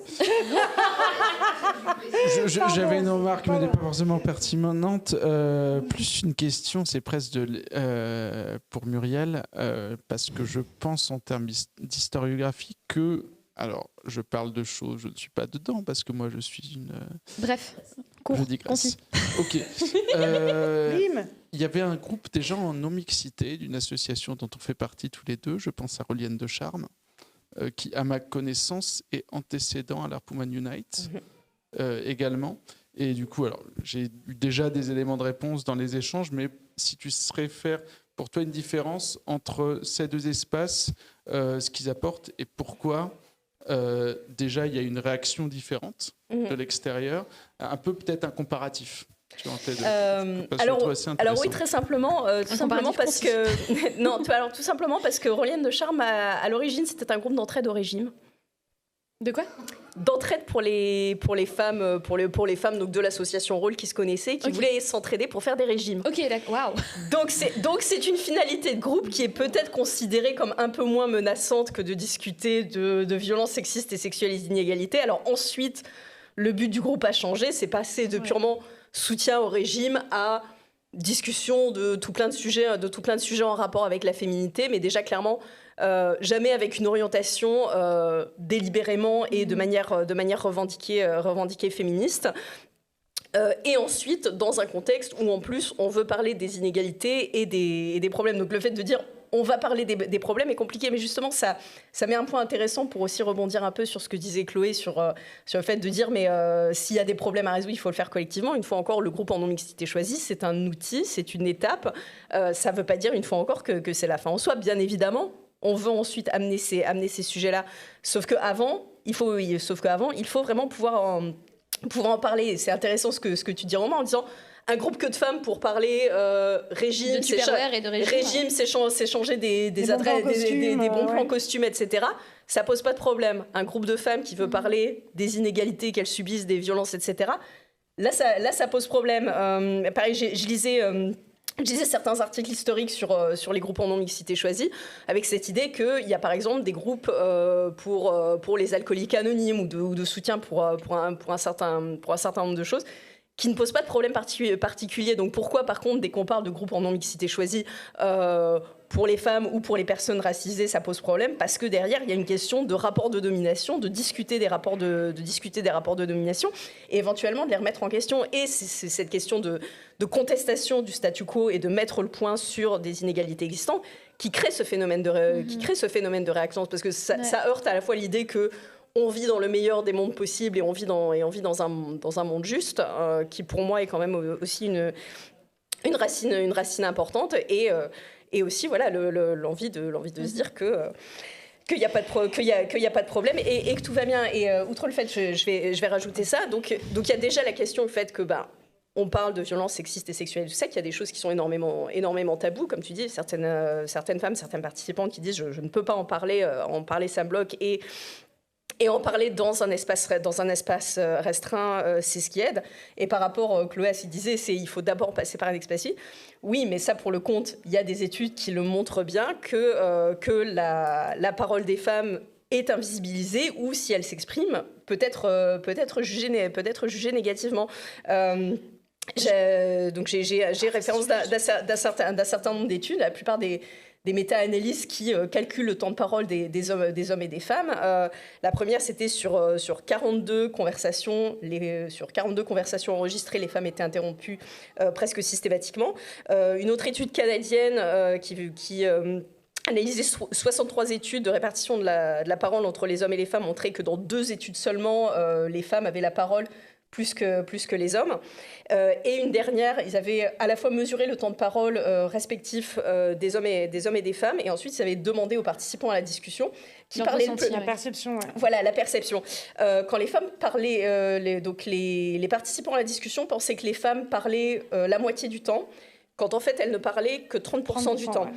J'avais une remarque, mais elle n'est pas forcément pertinente. Plus une question, c'est presque pour Muriel, parce que je pense en termes d'historiographie que... Alors, je parle de choses, je ne suis pas dedans, parce que moi, je suis une... Bref, court, je digresse. Ok. Il y avait un groupe des gens en non-mixité, d'une association dont on fait partie tous les deux, je pense à Relienne de Charme, qui, à ma connaissance, est antécédent à l'Harp Women Unite également. Et du coup, alors, j'ai eu déjà des éléments de réponse dans les échanges, mais si tu saurais faire pour toi une différence entre ces deux espaces, ce qu'ils apportent et pourquoi déjà il y a une réaction différente de l'extérieur, un peu peut-être un comparatif. Tu vois, alors oui, très simplement, tout simplement parce que non, tout simplement parce que Relienne de Charme à l'origine c'était un groupe d'entraide au régime. De quoi ? D'entraide pour les femmes, pour les femmes donc de l'association Rôle qui se connaissaient, qui voulaient s'entraider pour faire des régimes. Ok, d'accord. Waouh. Donc c'est une finalité de groupe qui est peut-être considérée comme un peu moins menaçante que de discuter de violences sexistes et sexuelles et d'inégalités. Alors ensuite, le but du groupe a changé, c'est passé de purement soutien au régime à discussion de tout plein de sujets en rapport avec la féminité, mais déjà clairement jamais avec une orientation délibérément et de manière revendiquée féministe. Et ensuite, dans un contexte où en plus on veut parler des inégalités et des problèmes. Donc le fait de dire on va parler des problèmes est compliqué, mais justement ça met un point intéressant pour aussi rebondir un peu sur ce que disait Chloé sur le fait de dire mais s'il y a des problèmes à résoudre, il faut le faire collectivement. Une fois encore, le groupe en non-mixité choisie, c'est un outil, c'est une étape. Ça ne veut pas dire une fois encore que c'est la fin en soi, bien évidemment. On veut ensuite amener ces sujets-là. Sauf qu'avant, il faut vraiment pouvoir en parler. C'est intéressant ce que tu dis, Romain, en disant un groupe que de femmes pour parler régime, c'est changer des bons plans costumes, etc. Ça pose pas de problème. Un groupe de femmes qui veut parler des inégalités qu'elles subissent, des violences, etc. Là, ça pose problème. Pareil, je lisais certains articles historiques sur les groupes en non-mixité choisis, avec cette idée qu'il y a par exemple des groupes pour les alcooliques anonymes ou de soutien pour un certain nombre de choses qui ne pose pas de problème particulier. Donc pourquoi, par contre, dès qu'on parle de groupes en non-mixité choisie, pour les femmes ou pour les personnes racisées, ça pose problème? Parce que derrière, il y a une question de rapport de domination, de discuter des rapports de domination et éventuellement de les remettre en question. Et c'est cette question de contestation du statu quo et de mettre le point sur des inégalités existantes qui crée ce phénomène de réaction. Parce que ça heurte à la fois l'idée que on vit dans le meilleur des mondes possibles et on vit dans un monde juste, qui pour moi est quand même aussi une racine importante, et aussi voilà l'envie de se dire qu'il n'y a pas de problème et que tout va bien. Et outre le fait, je vais rajouter ça. Donc il y a déjà la question, le fait que on parle de violences sexistes et sexuelles, tout ça, qu'il y a des choses qui sont énormément tabous, comme tu dis, certaines femmes, certains participants qui disent je ne peux pas en parler ça me bloque, et en parler dans un espace restreint, c'est ce qui aide. Et par rapport, Chloé a disait, il faut d'abord passer par un espace. Oui, mais ça, pour le compte, il y a des études qui le montrent bien, que la parole des femmes est invisibilisée, ou si elle s'exprime, peut être jugée négativement. J'ai référence d'un certain nombre d'études. La plupart des méta-analyses qui calculent le temps de parole des hommes et des femmes. La première, c'était sur 42 conversations. Sur 42 conversations enregistrées, les femmes étaient interrompues presque systématiquement. Une autre étude canadienne qui analysé 63 études de répartition de la parole entre les hommes et les femmes, montrait que dans 2 études seulement, les femmes avaient la parole plus que les hommes. Et une dernière, ils avaient à la fois mesuré le temps de parole respectif des hommes et des femmes, et ensuite ils avaient demandé aux participants à la discussion qui parlaient la perception. Ouais. Voilà, la perception. Quand les femmes parlaient, les participants à la discussion pensaient que les femmes parlaient la moitié du temps, quand en fait elles ne parlaient que 30% du temps. Ouais.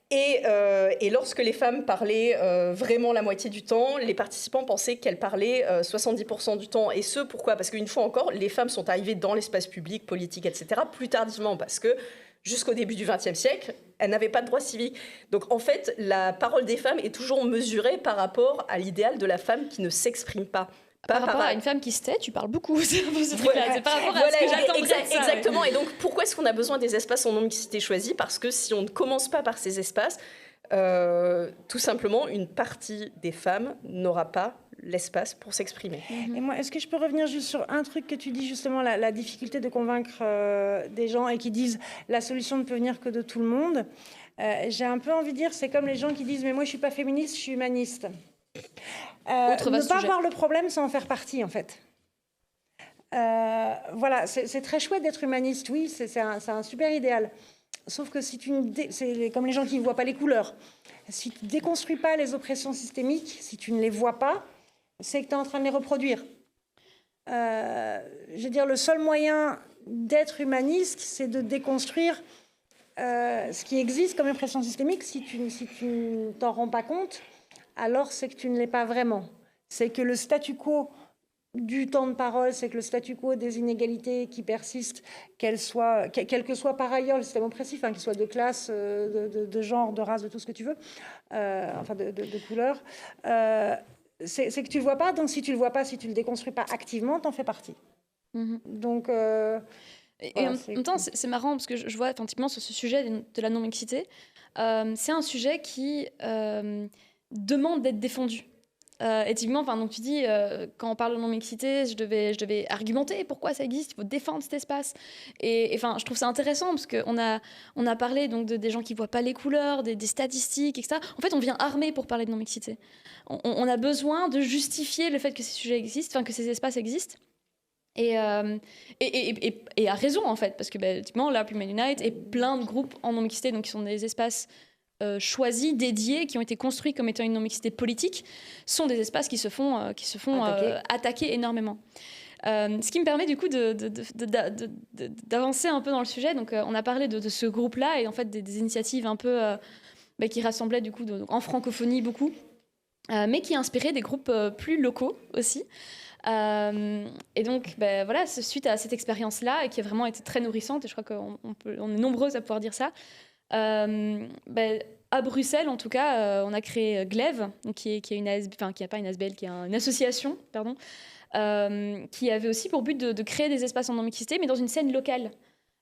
Et lorsque les femmes parlaient vraiment la moitié du temps, les participants pensaient qu'elles parlaient 70% du temps. Et ce, pourquoi ? Parce qu'une fois encore, les femmes sont arrivées dans l'espace public, politique, etc., plus tardivement, parce que jusqu'au début du XXe siècle, elles n'avaient pas de droits civiques. Donc en fait, la parole des femmes est toujours mesurée par rapport à l'idéal de la femme qui ne s'exprime pas. Par rapport à une femme qui se tait, tu parles beaucoup. C'est par rapport à ce que j'attendrais de ça. Exactement. Ouais. Et donc, pourquoi est-ce qu'on a besoin des espaces en non-mixité choisis ? Parce que si on ne commence pas par ces espaces, tout simplement, une partie des femmes n'aura pas l'espace pour s'exprimer. Et moi, est-ce que je peux revenir juste sur un truc que tu dis, justement, la difficulté de convaincre des gens et qui disent la solution ne peut venir que de tout le monde. J'ai un peu envie de dire, c'est comme les gens qui disent mais moi je suis pas féministe, je suis humaniste. Ne pas voir le problème, c'est en faire partie, en fait. Voilà, c'est très chouette d'être humaniste, oui, c'est un super idéal. Sauf que si c'est comme les gens qui ne voient pas les couleurs. Si tu ne déconstruis pas les oppressions systémiques, si tu ne les vois pas, c'est que tu es en train de les reproduire. Je veux dire, le seul moyen d'être humaniste, c'est de déconstruire ce qui existe comme oppression systémique. Si tu ne t'en rends pas compte, alors c'est que tu ne l'es pas vraiment. C'est que le statu quo du temps de parole, c'est que le statu quo des inégalités qui persistent, quel que soit par ailleurs le système oppressif, qu'il soit de classe, de genre, de race, de tout ce que tu veux, de couleur, c'est que tu ne le vois pas. Donc si tu ne le vois pas, si tu ne le déconstruis pas activement, tu en fais partie. Mm-hmm. Donc... Et en même temps, c'est marrant parce que je vois typiquement sur ce sujet de la non-mixité, c'est un sujet qui demande d'être défendu. Et typiquement, donc tu dis, quand on parle de non-mixité, je devais argumenter pourquoi ça existe, il faut défendre cet espace. Et je trouve ça intéressant parce qu'on a parlé donc, des gens qui ne voient pas les couleurs, des statistiques, etc. En fait, on vient armé pour parler de non-mixité. On a besoin de justifier le fait que ces sujets existent, que ces espaces existent. Et à raison, en fait, parce que typiquement, là, Women Unite et plein de groupes en non-mixité, donc qui sont des espaces choisis, dédiés, qui ont été construits comme étant une non-mixité politique, sont des espaces qui se font attaquer énormément. Ce qui me permet du coup d'avancer un peu dans le sujet. Donc, on a parlé de ce groupe-là et en fait des initiatives un peu qui rassemblaient du coup en francophonie beaucoup, mais qui inspiraient des groupes plus locaux aussi. Et donc, voilà, suite à cette expérience-là, et qui a vraiment été très nourrissante, et je crois qu'on est nombreuses à pouvoir dire ça, À Bruxelles, en tout cas, on a créé Glaive, donc qui est une qui n'a pas une ASBL, qui est une association, pardon, qui avait aussi pour but de créer des espaces en non-mixité, mais dans une scène locale.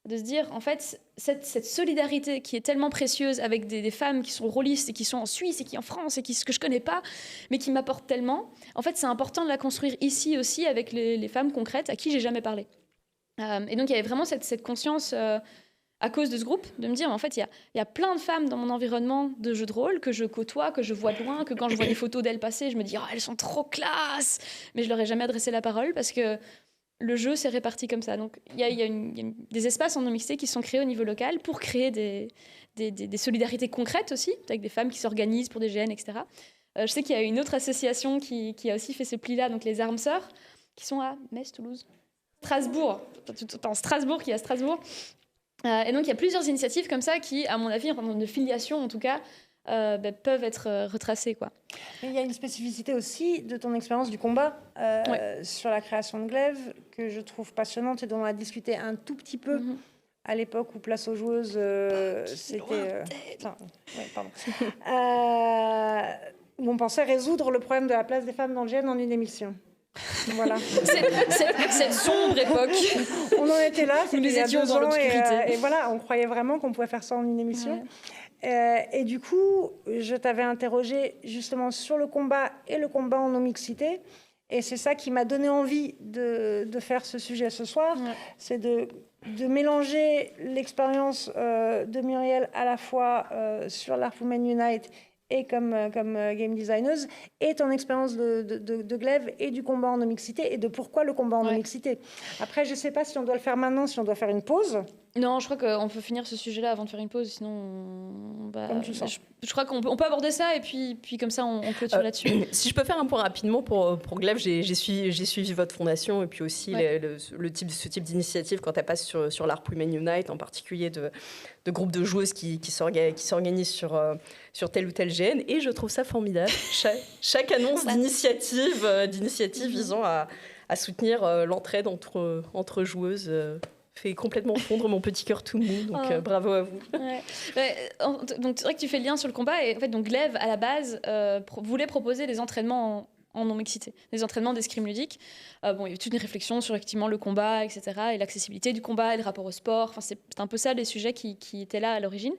De se dire, en fait, cette solidarité qui est tellement précieuse avec des femmes qui sont rôlistes et qui sont en Suisse et qui en France et que je connais pas, mais qui m'apportent tellement, en fait, c'est important de la construire ici aussi avec les femmes concrètes à qui j'ai jamais parlé. Et donc, il y avait vraiment cette conscience, à cause de ce groupe, de me dire, en fait, il y a plein de femmes dans mon environnement de jeux de rôle que je côtoie, que je vois de loin, que quand je vois des photos d'elles passer, je me dis, oh, elles sont trop classe, mais je leur ai jamais adressé la parole parce que le jeu s'est réparti comme ça. Donc, il y a des espaces en non-mixité qui sont créés au niveau local pour créer des solidarités concrètes aussi, avec des femmes qui s'organisent pour des GN, etc. Je sais qu'il y a une autre association qui a aussi fait ce pli-là, donc les Armes Sœurs, qui sont à Metz, Toulouse, Strasbourg. Strasbourg, qui est à Strasbourg. Et donc, il y a plusieurs initiatives comme ça qui, à mon avis, en termes de filiation en tout cas, peuvent être retracées, quoi. Il y a une spécificité aussi de ton expérience du combat sur la création de Glaive que je trouve passionnante et dont on a discuté un tout petit peu à l'époque où Place aux joueuses, c'était... où on pensait résoudre le problème de la place des femmes dans le GN en une émission. Voilà. Cette sombre époque. On en était là, nous les étions dans l'obscurité. Et voilà, on croyait vraiment qu'on pouvait faire ça en une émission. Ouais. Et du coup, je t'avais interrogé justement sur le combat et le combat en non-mixité. Et c'est ça qui m'a donné envie de faire ce sujet ce soir. Ouais. C'est de mélanger l'expérience de Muriel à la fois sur l'Arc Women Unite et comme game designer, et ton expérience de Glaive et du combat en non-mixité, et de pourquoi le combat en non-mixité. Après, je ne sais pas si on doit le faire maintenant, si on doit faire une pause. Non, je crois qu'on peut finir ce sujet-là avant de faire une pause, sinon... Comme tu sens. Je crois qu'on peut aborder ça, et puis comme ça, on clôture là-dessus. Si je peux faire un point rapidement pour Glaive, j'ai suivi votre fondation, et puis aussi ce type d'initiative quand elle passe sur l'Arc Women Unite, en particulier de groupes de joueuses qui s'organisent sur tel ou tel GN, et je trouve ça formidable. Chaque annonce d'initiative visant à soutenir l'entraide entre joueuses fait complètement fondre mon petit cœur tout mou, donc bravo à vous. Donc c'est vrai que tu fais le lien sur le combat, et en fait, donc Glaive, à la base, voulait proposer des entraînements en non-mixité, des entraînements d'escrime ludique. Il y avait toute une réflexion sur effectivement le combat, etc., et l'accessibilité du combat, et le rapport au sport. Enfin, c'est un peu ça les sujets qui étaient là à l'origine.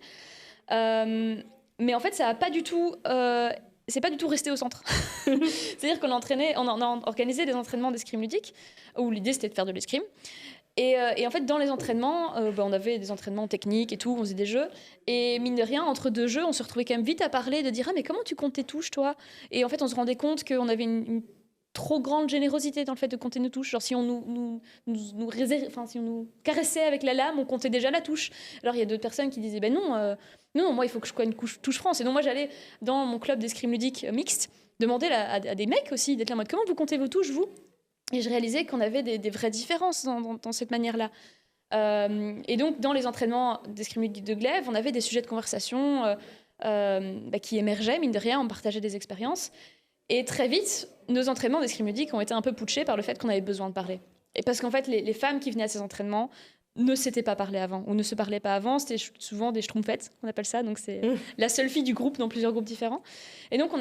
Mais en fait, ça n'a pas du tout... c'est pas du tout resté au centre. C'est-à-dire qu'on a organisé des entraînements d'escrime ludique, où l'idée c'était de faire de l'escrime. Et en fait, dans les entraînements, on avait des entraînements techniques et tout, on faisait des jeux. Et mine de rien, entre deux jeux, on se retrouvait quand même vite à parler, de dire « Ah, mais comment tu comptes tes touches, toi ?» Et en fait, on se rendait compte qu'on avait une trop grande générosité dans le fait de compter nos touches. Genre, si on si on nous caressait avec la lame, on comptait déjà la touche. Alors, il y a d'autres personnes qui disaient « Ben non, moi, il faut que je connaisse une touche France. » Et donc, moi, j'allais dans mon club d'escrime ludique mixte demander à des mecs aussi d'être là en mode « Comment vous comptez vos touches, vous ?» Et je réalisais qu'on avait des vraies différences dans cette manière-là. Et donc, dans les entraînements d'escrime ludique de Glaive, on avait des sujets de conversation qui émergeaient, mine de rien, on partageait des expériences. Et très vite, nos entraînements d'escrime ludique ont été un peu putschés par le fait qu'on avait besoin de parler. Et parce qu'en fait, les femmes qui venaient à ces entraînements ne s'étaient pas parlé avant, ou ne se parlaient pas avant. C'était souvent des schtroumpfettes, on appelle ça. Donc, c'est la seule fille du groupe dans plusieurs groupes différents. Et donc,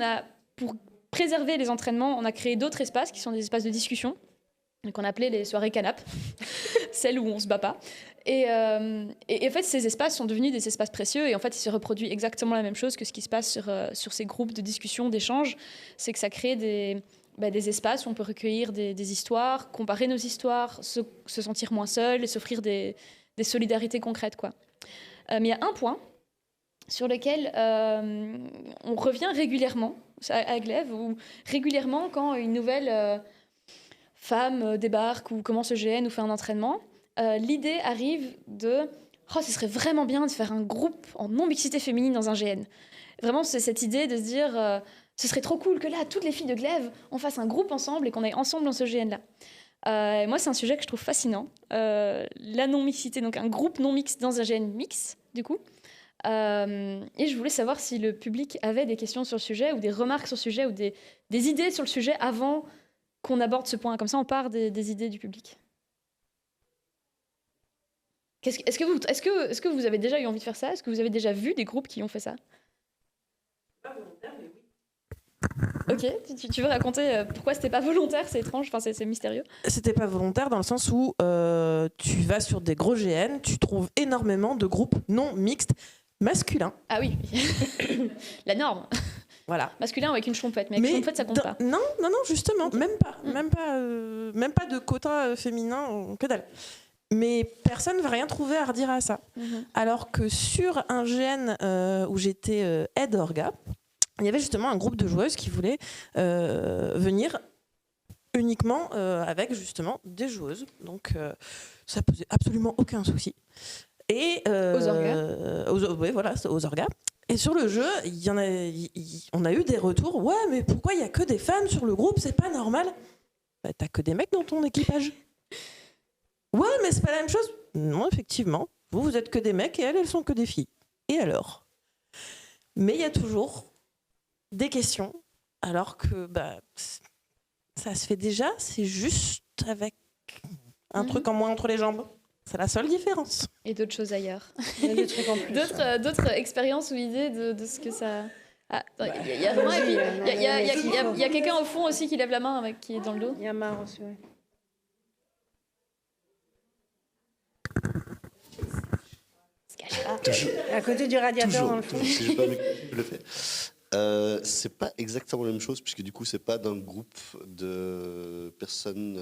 pour préserver les entraînements, on a créé d'autres espaces qui sont des espaces de discussion, qu'on appelait les soirées canapes, celles où on se bat pas. Et en fait, ces espaces sont devenus des espaces précieux, et en fait, il se reproduit exactement la même chose que ce qui se passe sur ces groupes de discussion, d'échange. C'est que ça crée des espaces où on peut recueillir des histoires, comparer nos histoires, se sentir moins seul et s'offrir des solidarités concrètes, quoi. Mais il y a un point sur lequel on revient régulièrement à Glaive, où régulièrement, quand une nouvelle femme débarque ou commence le GN ou fait un entraînement, l'idée arrive de « Oh, ce serait vraiment bien de faire un groupe en non-mixité féminine dans un GN ». Vraiment, c'est cette idée de se dire ce serait trop cool que là, toutes les filles de Glaive, on fasse un groupe ensemble et qu'on aille ensemble dans ce GN-là. Moi, c'est un sujet que je trouve fascinant. La non-mixité, donc un groupe non-mixte dans un GN mix, du coup. Et je voulais savoir si le public avait des questions sur le sujet, ou des remarques sur le sujet, ou des idées sur le sujet avant qu'on aborde ce point. Comme ça, on part des idées du public. Est-ce que vous avez déjà eu envie de faire ça? Est-ce que vous avez déjà vu des groupes qui ont fait ça? Ok, tu veux raconter pourquoi c'était pas volontaire? C'est étrange, enfin c'est mystérieux. C'était pas volontaire dans le sens où tu vas sur des gros GN, tu trouves énormément de groupes non mixtes masculins. Ah oui, la norme. Voilà. Masculin avec une chompette, mais avec une chompette ça compte pas. Non, justement, même pas de quota féminin, que dalle. Mais personne ne va rien trouver à redire à ça. Alors que sur un GN où j'étais aide orga, il y avait justement un groupe de joueuses qui voulaient venir uniquement avec justement des joueuses. Donc ça posait absolument aucun souci. Et aux orgas. Oui, voilà, aux orgas. Et sur le jeu, on a eu des retours. Ouais, mais pourquoi il y a que des femmes sur le groupe? C'est pas normal. Bah, t'as que des mecs dans ton équipage. Ouais, mais c'est pas la même chose. Non, effectivement. Vous êtes que des mecs et elles sont que des filles. Et alors? Mais il y a toujours des questions, alors que ça se fait déjà. C'est juste avec un truc en moins entre les jambes. C'est la seule différence. Et d'autres choses ailleurs. Il y a des trucs en plus. D'autres expériences ou idées de ce que ça... Il y a quelqu'un au fond aussi qui lève la main, qui est dans le dos. Il y a marre aussi, oui. À côté du radiateur, dans le fond. Si j'ai pas le fait. C'est pas exactement la même chose, puisque du coup, c'est pas d'un groupe de personnes,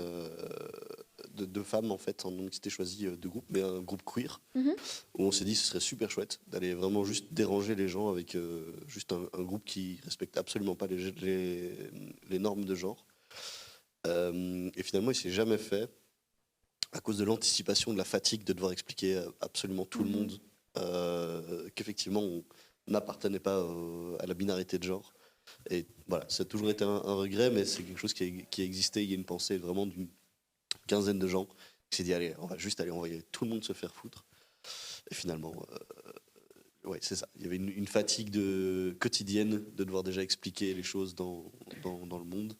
de femmes en fait, en non-mixité choisie de groupe, mais un groupe queer, où on s'est dit ce serait super chouette d'aller vraiment juste déranger les gens avec juste un groupe qui respecte absolument pas les normes de genre. Et finalement, il s'est jamais fait à cause de l'anticipation, de la fatigue de devoir expliquer à absolument tout le monde qu'effectivement on n'appartenait pas à la binarité de genre. Et voilà, ça a toujours été un regret, mais c'est quelque chose qui a existé. Il y a une pensée vraiment d'une quinzaine de gens qui s'est dit allez, on va juste aller envoyer tout le monde se faire foutre. Et finalement, ouais, c'est ça. Il y avait une fatigue quotidienne de devoir déjà expliquer les choses dans le monde.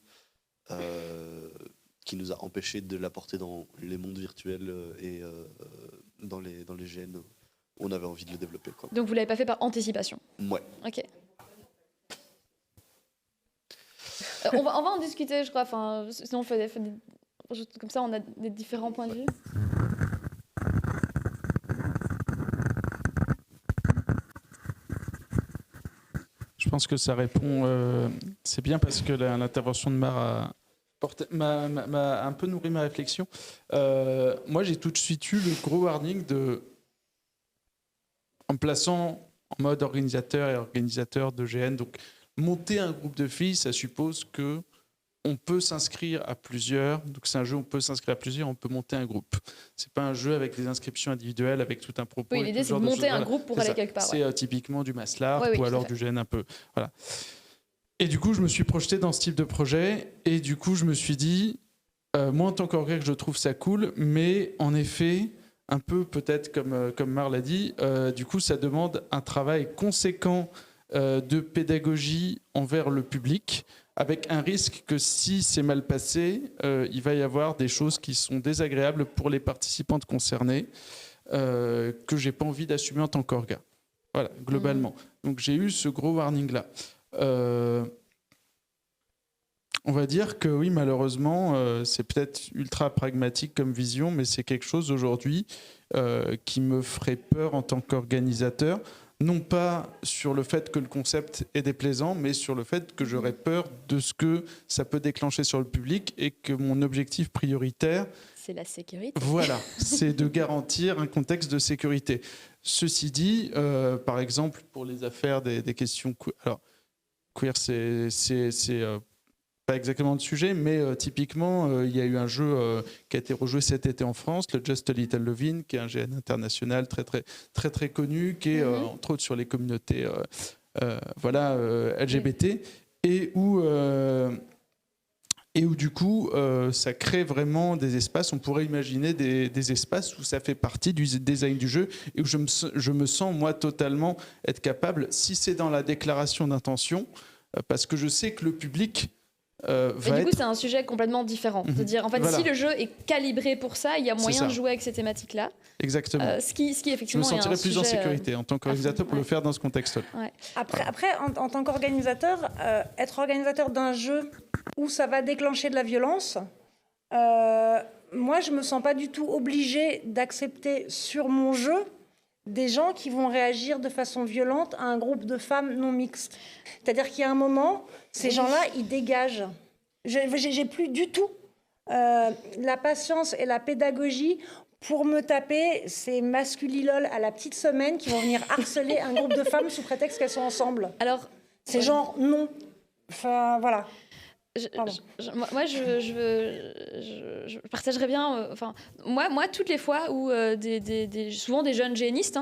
Qui nous a empêché de l'apporter dans les mondes virtuels et dans les GN où on avait envie de le développer, quoi. Donc vous l'avez pas fait par anticipation? Ouais. Ok. On va en discuter, je crois. Enfin, sinon on fait comme ça, on a des différents points de vue. Je pense que ça répond. C'est bien parce que l'intervention de Mar m'a un peu nourri ma réflexion. Moi, j'ai tout de suite eu le gros warning en me plaçant en mode organisateur de GN. Donc, monter un groupe de filles, ça suppose que on peut s'inscrire à plusieurs. Donc, c'est un jeu où on peut s'inscrire à plusieurs, on peut monter un groupe. C'est pas un jeu avec des inscriptions individuelles, avec tout un propos. Oui, l'idée, c'est de monter un groupe pour aller quelque part. C'est typiquement du Maslark ou alors du GN un peu. Voilà. Et du coup, je me suis projeté dans ce type de projet. Et du coup, je me suis dit, moi, en tant qu'orga, je trouve ça cool. Mais en effet, un peu peut-être comme Mar l'a dit, du coup, ça demande un travail conséquent de pédagogie envers le public, avec un risque que si c'est mal passé, il va y avoir des choses qui sont désagréables pour les participantes concernées, que j'ai pas envie d'assumer en tant qu'orga. Voilà, globalement. Donc j'ai eu ce gros warning-là. On va dire que oui, malheureusement, c'est peut-être ultra pragmatique comme vision, mais c'est quelque chose aujourd'hui qui me ferait peur en tant qu'organisateur. Non pas sur le fait que le concept est déplaisant, mais sur le fait que j'aurais peur de ce que ça peut déclencher sur le public et que mon objectif prioritaire... C'est la sécurité. Voilà, c'est de garantir un contexte de sécurité. Ceci dit, par exemple, pour les affaires des questions... Alors, queer, c'est pas exactement le sujet, mais typiquement, il y a eu un jeu qui a été rejoué cet été en France, le Just a Little Lovin', qui est un GN international très connu, qui est entre autres sur les communautés LGBT, et où du coup, ça crée vraiment des espaces. On pourrait imaginer des espaces où ça fait partie du design du jeu et où je me sens, moi, totalement être capable, si c'est dans la déclaration d'intention, parce que je sais que le public Et du coup, c'est un sujet complètement différent. De dire, en fait, si le jeu est calibré pour ça, il y a moyen de jouer avec ces thématiques-là. Exactement. Ce qui effectivement, je me sentirais est un plus sujet, en sécurité en tant qu'organisateur pour le faire dans ce contexte-là. Ouais. Après en tant qu'organisateur, être organisateur d'un jeu où ça va déclencher de la violence, moi, je me sens pas du tout obligée d'accepter sur mon jeu des gens qui vont réagir de façon violente à un groupe de femmes non mixtes. C'est-à-dire qu'il y a un moment, ces gens-là, ils dégagent. J'ai plus du tout la patience et la pédagogie pour me taper ces masculilol à la petite semaine qui vont venir harceler un groupe de femmes sous prétexte qu'elles sont ensemble. Alors, c'est genre non. Enfin, voilà. Moi, je partagerais bien. Moi, toutes les fois où souvent des jeunes GNistes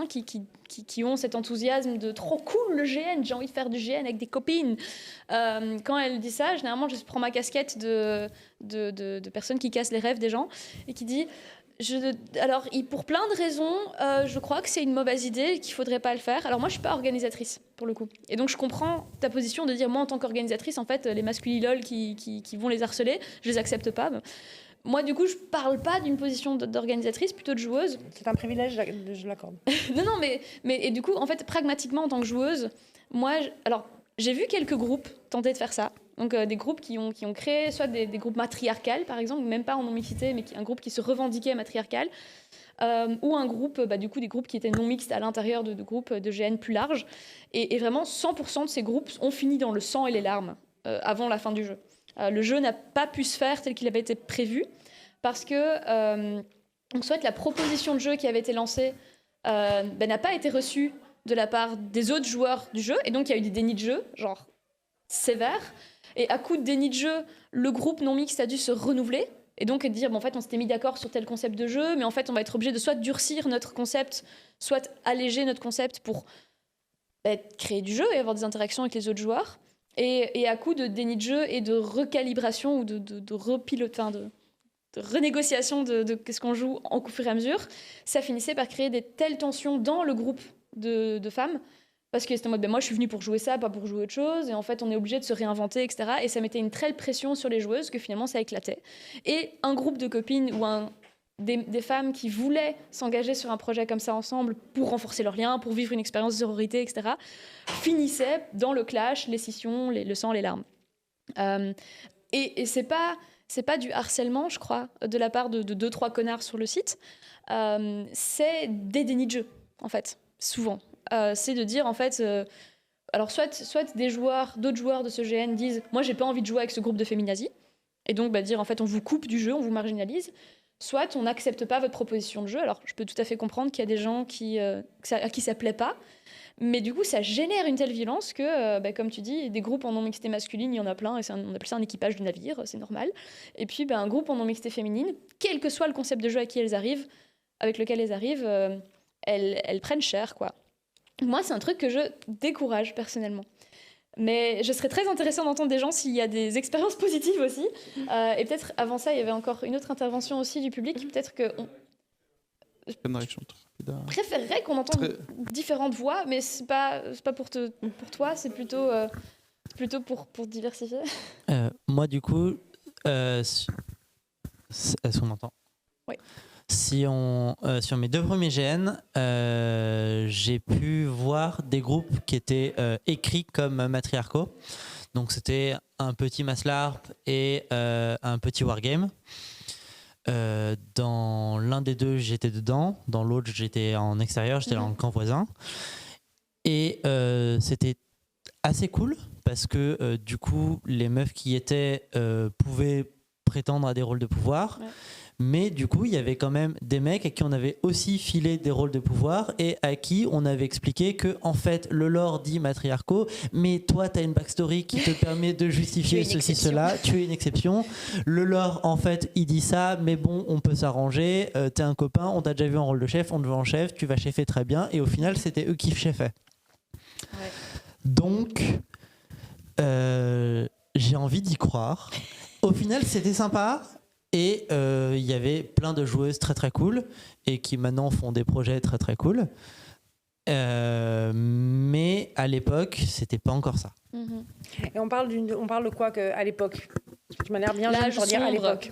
qui ont cet enthousiasme de trop cool le GN, j'ai envie de faire du GN avec des copines. Quand elles disent ça, généralement, je prends ma casquette de personne qui casse les rêves des gens et qui dit. Alors, pour plein de raisons, je crois que c'est une mauvaise idée, qu'il ne faudrait pas le faire. Alors moi, je ne suis pas organisatrice, pour le coup. Et donc, je comprends ta position de dire, moi, en tant qu'organisatrice, en fait, les masculilol qui vont les harceler, je ne les accepte pas. Moi, du coup, je ne parle pas d'une position d'organisatrice, plutôt de joueuse. C'est un privilège, je l'accorde. non, mais et du coup, en fait, pragmatiquement, en tant que joueuse, moi, j'ai vu quelques groupes tenter de faire ça. Donc des groupes qui ont créé soit des groupes matriarcales, par exemple, même pas en non-mixité, mais un groupe qui se revendiquait matriarcal, ou un groupe, du coup, des groupes qui étaient non-mixtes à l'intérieur de groupes de GN plus larges. Et vraiment, 100% de ces groupes ont fini dans le sang et les larmes avant la fin du jeu. Le jeu n'a pas pu se faire tel qu'il avait été prévu, parce que donc, soit la proposition de jeu qui avait été lancée n'a pas été reçue de la part des autres joueurs du jeu, et donc il y a eu des dénis de jeu, genre sévères. Et à coup de déni de jeu, le groupe non mixte a dû se renouveler et donc dire en fait on s'était mis d'accord sur tel concept de jeu, mais en fait on va être obligé de soit durcir notre concept, soit alléger notre concept pour créer du jeu et avoir des interactions avec les autres joueurs. Et à coup de déni de jeu et de recalibration ou de renégociation de ce qu'on joue au fur et à mesure, ça finissait par créer des telles tensions dans le groupe de femmes. Parce que c'était en mode, moi je suis venue pour jouer ça, pas pour jouer autre chose, et en fait on est obligé de se réinventer, etc. Et ça mettait une telle pression sur les joueuses que finalement ça éclatait. Et un groupe de copines ou des femmes qui voulaient s'engager sur un projet comme ça ensemble pour renforcer leurs liens, pour vivre une expérience de sororité, etc., finissaient dans le clash, les scissions, le sang, les larmes. Et c'est pas du harcèlement, je crois, de la part de 2-3 connards sur le site. C'est des dénis de jeu, en fait, souvent. C'est de dire en fait alors soit d'autres joueurs de ce GN disent moi j'ai pas envie de jouer avec ce groupe de féminazis et donc dire en fait on vous coupe du jeu, on vous marginalise, soit on n'accepte pas votre proposition de jeu. Alors je peux tout à fait comprendre qu'il y a des gens à qui ça plaît pas, mais du coup ça génère une telle violence que comme tu dis, des groupes en non-mixité masculine il y en a plein et on appelle ça un équipage de navire, c'est normal, et puis un groupe en non-mixité féminine, quel que soit le concept de jeu avec lequel elles arrivent, elles prennent cher quoi. Moi, c'est un truc que je décourage personnellement. Mais je serais très intéressée d'entendre des gens s'il y a des expériences positives aussi. Et peut-être avant ça, il y avait encore une autre intervention aussi du public. Peut-être que préférerais qu'on entende différentes voix, mais c'est pas pour toi, c'est plutôt pour diversifier. Moi, du coup, est-ce qu'on m'entend ? Oui. Sur mes 2 premiers GN, j'ai pu voir des groupes qui étaient écrits comme matriarcaux. Donc c'était un petit Maslarp et un petit Wargame. Dans l'un des 2, j'étais dedans. Dans l'autre, j'étais en extérieur, j'étais dans le camp voisin. Et c'était assez cool parce que du coup, les meufs qui y étaient pouvaient prétendre à des rôles de pouvoir. Ouais. Mais du coup, il y avait quand même des mecs à qui on avait aussi filé des rôles de pouvoir et à qui on avait expliqué que, en fait, le lore dit matriarcaux, mais toi, tu as une backstory qui te permet de justifier ceci, cela. Tu es une exception. Le lore, en fait, il dit ça, mais bon, on peut s'arranger. T'es un copain, on t'a déjà vu en rôle de chef, on te veut en chef, tu vas cheffer très bien. Et au final, c'était eux qui chefaient. Ouais. Donc, j'ai envie d'y croire. Au final, c'était sympa. Et il y avait plein de joueuses très très cool et qui maintenant font des projets très très cool. Mais à l'époque, c'était pas encore ça. Et on parle de quoi à l'époque ? Tu m'as l'air bien L'âge jeune pour dire à sombre. l'époque.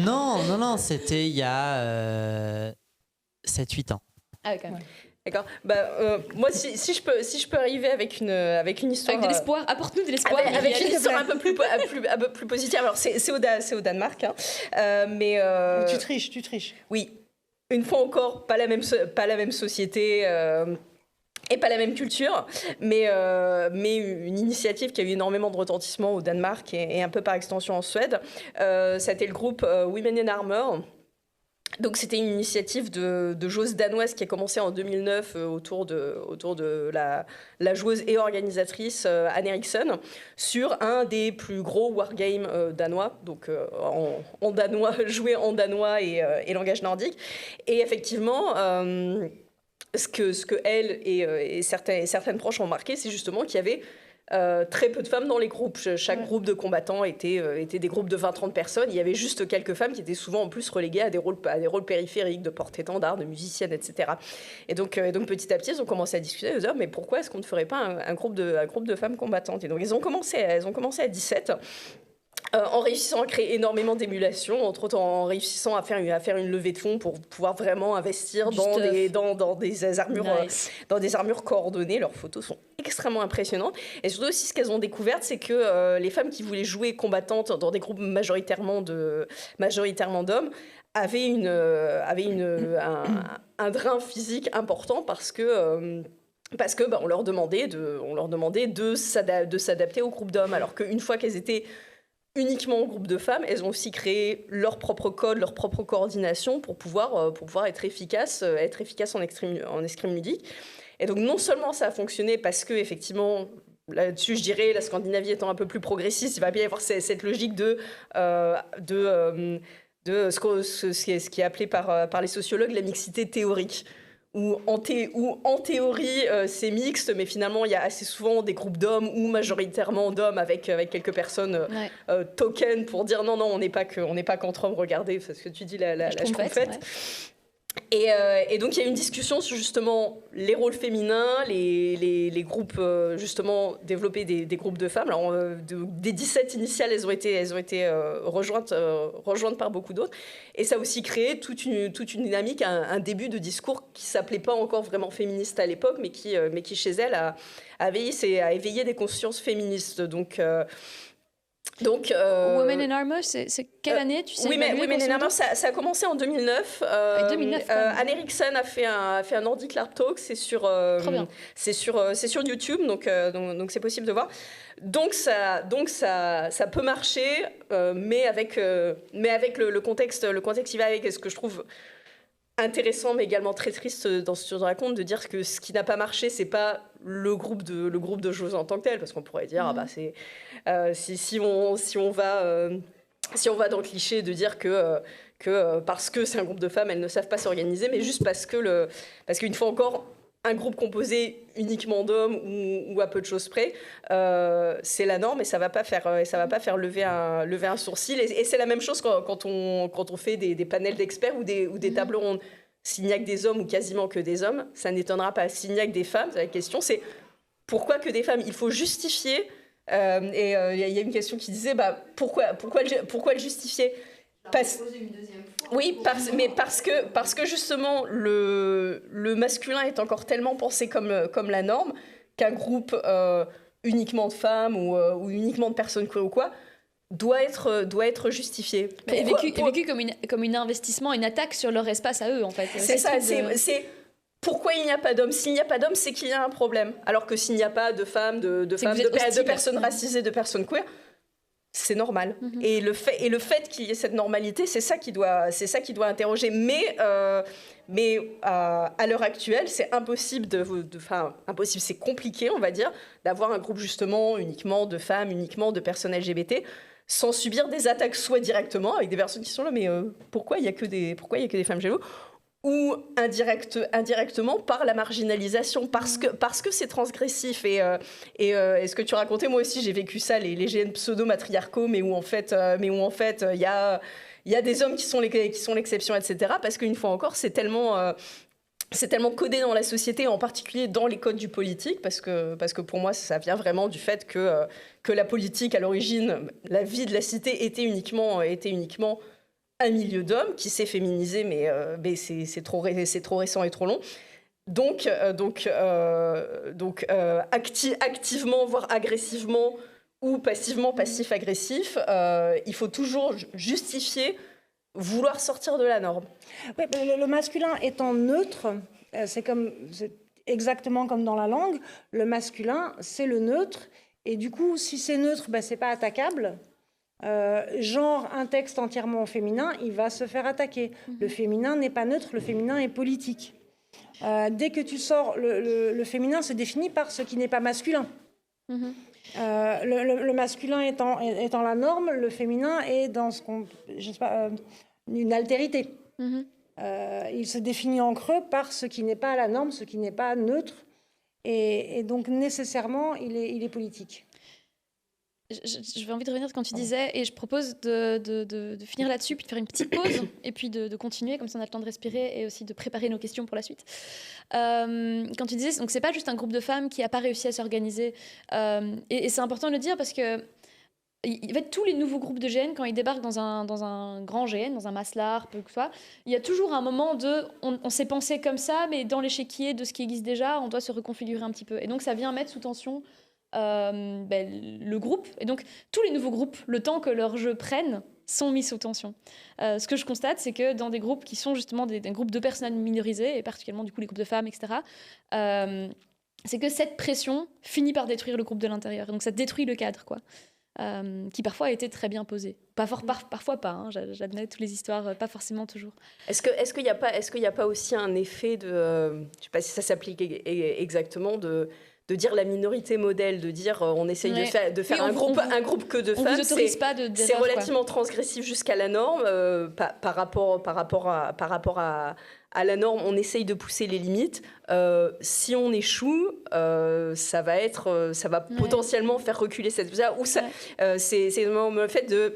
Non, c'était il y a 7-8 ans. Ah, quand même. D'accord. Moi, si je peux arriver avec une histoire. Avec de l'espoir, apporte-nous de l'espoir. Avec une Muriel. histoire un peu plus positive. Alors, c'est au Danemark. Hein. Tu triches. Oui. Une fois encore, pas la même société. Et pas la même culture, mais une initiative qui a eu énormément de retentissement au Danemark et un peu par extension en Suède. C'était le groupe Women in Armor. Donc c'était une initiative de joueuse danoise qui a commencé en 2009 autour de la joueuse et organisatrice Anne Eriksson sur un des plus gros wargames danois, donc en danois, joué en danois et langage nordique. Et effectivement... Ce que elle et certaines proches ont remarqué, c'est justement qu'il y avait très peu de femmes dans les groupes. Chaque groupe de combattants était des groupes de 20-30 personnes. Il y avait juste quelques femmes qui étaient souvent en plus reléguées à des rôles périphériques, de porte-étendard, de musiciennes, etc. Et donc petit à petit, ils ont commencé à discuter, de dire mais pourquoi est-ce qu'on ne ferait pas un groupe de femmes combattantes? Et donc elles ont commencé à 17. En réussissant à créer énormément d'émulations, entre autres en réussissant à faire une levée de fonds pour pouvoir vraiment investir dans des armures, dans des armures coordonnées. Leurs photos sont extrêmement impressionnantes. Et surtout aussi, ce qu'elles ont découvert, c'est que les femmes qui voulaient jouer combattantes dans des groupes majoritairement d'hommes avaient un drain physique important parce que on leur demandait de s'adapter au groupe d'hommes, alors qu'une fois qu'elles étaient uniquement en groupe de femmes, elles ont aussi créé leur propre code, leur propre coordination pour pouvoir être efficaces en escrime ludique. Et donc non seulement ça a fonctionné parce que effectivement là-dessus, je dirais, la Scandinavie étant un peu plus progressiste, il va bien y avoir cette logique de ce qui est appelé par les sociologues la mixité théorique. Où en théorie, c'est mixte, mais finalement, il y a assez souvent des groupes d'hommes ou majoritairement d'hommes avec quelques personnes token pour dire non, on n'est pas qu'entre hommes, regardez, parce que tu dis la schtroumpfette. Ouais. Et donc, il y a une discussion sur justement les rôles féminins, les groupes, justement, développer des groupes de femmes. Alors, des 17 initiales, elles ont été rejointes par beaucoup d'autres. Et ça a aussi créé toute une dynamique, un début de discours qui ne s'appelait pas encore vraiment féministe à l'époque, mais qui chez elle, a éveillé des consciences féministes. Donc, Women in Armor, c'est quelle année, tu sais? Women in Armor, ça a commencé en 2009. 2009 Anne Eriksson a fait un Nordic LARP Talk, c'est sur YouTube, donc c'est possible de voir. Donc ça peut marcher, mais avec le contexte qui va avec. Et ce que je trouve intéressant, mais également très triste dans ce que tu racontes, de dire que ce qui n'a pas marché, c'est pas le groupe de joueuses en tant que tel, parce qu'on pourrait dire c'est si on va dans le cliché de dire que parce que c'est un groupe de femmes, elles ne savent pas s'organiser, mais juste parce qu'une fois encore, un groupe composé uniquement d'hommes ou à peu de choses près, c'est la norme et ça va pas faire lever un sourcil. Et c'est la même chose quand on fait des panels d'experts ou des tables rondes. S'il n'y a que des hommes ou quasiment que des hommes, ça n'étonnera pas. S'il n'y a que des femmes, la question c'est pourquoi que des femmes? Il faut justifier. Il y a une question qui disait pourquoi le justifier? Oui, parce que justement le masculin est encore tellement pensé comme la norme qu'un groupe uniquement de femmes ou uniquement de personnes queer ou quoi doit être justifié. Et vécu comme un investissement, une attaque sur leur espace à eux, en fait. C'est ça, c'est pourquoi il n'y a pas d'hommes? S'il n'y a pas d'hommes, c'est qu'il y a un problème. Alors que s'il n'y a pas de femmes, de personnes racisées, de personnes queer, c'est normal. Et le fait qu'il y ait cette normalité, c'est ça qui doit interroger. Mais à l'heure actuelle, c'est impossible impossible, c'est compliqué, on va dire, d'avoir un groupe justement uniquement de femmes, uniquement de personnes LGBT, sans subir des attaques, soit directement avec des personnes qui sont là, mais pourquoi il y a que des femmes gélo, ou indirectement par la marginalisation, parce que c'est transgressif. Et ce que tu racontais, moi aussi j'ai vécu ça, les GN pseudo-matriarcaux, mais où en fait il y a des hommes qui sont l'exception, etc. Parce qu'une fois encore, c'est tellement c'est tellement codé dans la société, en particulier dans les codes du politique, parce que pour moi, ça vient vraiment du fait que la politique, à l'origine, la vie de la cité était uniquement un milieu d'hommes qui s'est féminisé, mais c'est trop récent et trop long. Donc activement, voire agressivement, ou passivement, passif-agressif, il faut toujours justifier vouloir sortir de la norme. Oui, le masculin étant neutre, c'est exactement comme dans la langue, le masculin, c'est le neutre, et du coup, si c'est neutre, c'est pas attaquable. Genre un texte entièrement féminin, il va se faire attaquer. Le féminin n'est pas neutre, le féminin est politique. Dès que tu sors, le féminin se définit par ce qui n'est pas masculin. Le masculin étant la norme, le féminin est dans une altérité. Il se définit en creux par ce qui n'est pas la norme, ce qui n'est pas neutre, et donc nécessairement il est politique. J'ai envie de revenir quand tu disais, et je propose de finir là-dessus, puis de faire une petite pause, et puis de continuer, comme ça on a le temps de respirer, et aussi de préparer nos questions pour la suite. Quand tu disais, donc c'est pas juste un groupe de femmes qui n'a pas réussi à s'organiser, et c'est important de le dire parce que en fait, tous les nouveaux groupes de GN, quand ils débarquent dans un grand GN, dans un Maslar, peu que ce soit, il y a toujours un moment de on s'est pensé comme ça, mais dans l'échiquier de ce qui existe déjà, on doit se reconfigurer un petit peu. Et donc ça vient mettre sous tension le groupe. Et donc tous les nouveaux groupes, le temps que leur jeu prenne, sont mis sous tension. Ce que je constate, c'est que dans des groupes qui sont justement des groupes de personnes minorisées, et particulièrement du coup les groupes de femmes, etc., c'est que cette pression finit par détruire le groupe de l'intérieur. Donc ça détruit le cadre, quoi. Qui parfois a été très bien posé. Parfois pas, hein, j'admets, toutes les histoires, pas forcément toujours. Est-ce qu'il n'y a pas aussi un effet de... je ne sais pas si ça s'applique exactement, de dire la minorité modèle, de dire on essaye de faire un groupe que de femmes, c'est relativement transgressif jusqu'à la norme, par rapport à la norme, on essaye de pousser les limites. Si on échoue, ça va potentiellement faire reculer cette chose. C'est vraiment le fait de...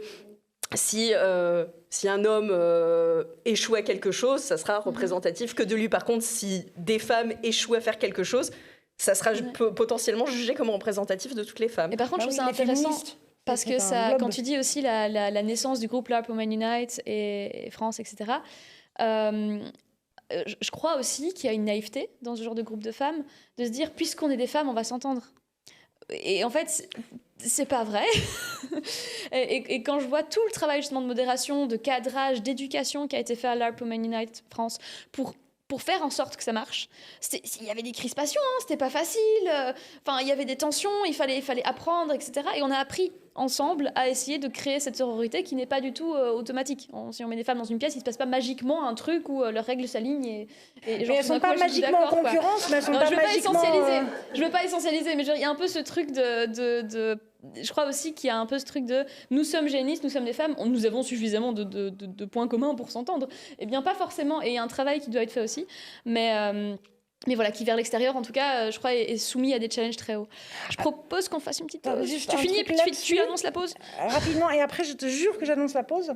Si un homme échoue à quelque chose, ça sera représentatif que de lui. Par contre, si des femmes échouent à faire quelque chose, ça sera potentiellement jugé comme représentatif de toutes les femmes. Et par contre, je trouve ça intéressant parce que ça, quand tu dis aussi la naissance du groupe LARP Women Unite et France, etc., je crois aussi qu'il y a une naïveté dans ce genre de groupe de femmes, de se dire, puisqu'on est des femmes, on va s'entendre. Et en fait, c'est pas vrai. et quand je vois tout le travail justement de modération, de cadrage, d'éducation qui a été fait à LARP Women Unite France pour faire en sorte que ça marche, il y avait des crispations, hein, c'était pas facile. Enfin, il y avait des tensions, il fallait apprendre, etc. Et on a appris ensemble à essayer de créer cette sororité qui n'est pas du tout automatique. Si on met des femmes dans une pièce, il se passe pas magiquement un truc où leurs règles s'alignent et genre, elles sont pas magiquement en concurrence, mais elles sont pas magiquement... Je veux pas essentialiser, mais il y a un peu ce truc de je crois aussi qu'il y a un peu ce truc de nous sommes génistes, nous sommes des femmes, nous avons suffisamment de points communs pour s'entendre. Eh bien, pas forcément, et il y a un travail qui doit être fait aussi, mais voilà, qui vers l'extérieur, en tout cas, je crois, est soumis à des challenges très hauts. Je propose qu'on fasse une petite pause. Tu finis et puis tu annonces la pause. Rapidement, et après, je te jure que j'annonce la pause.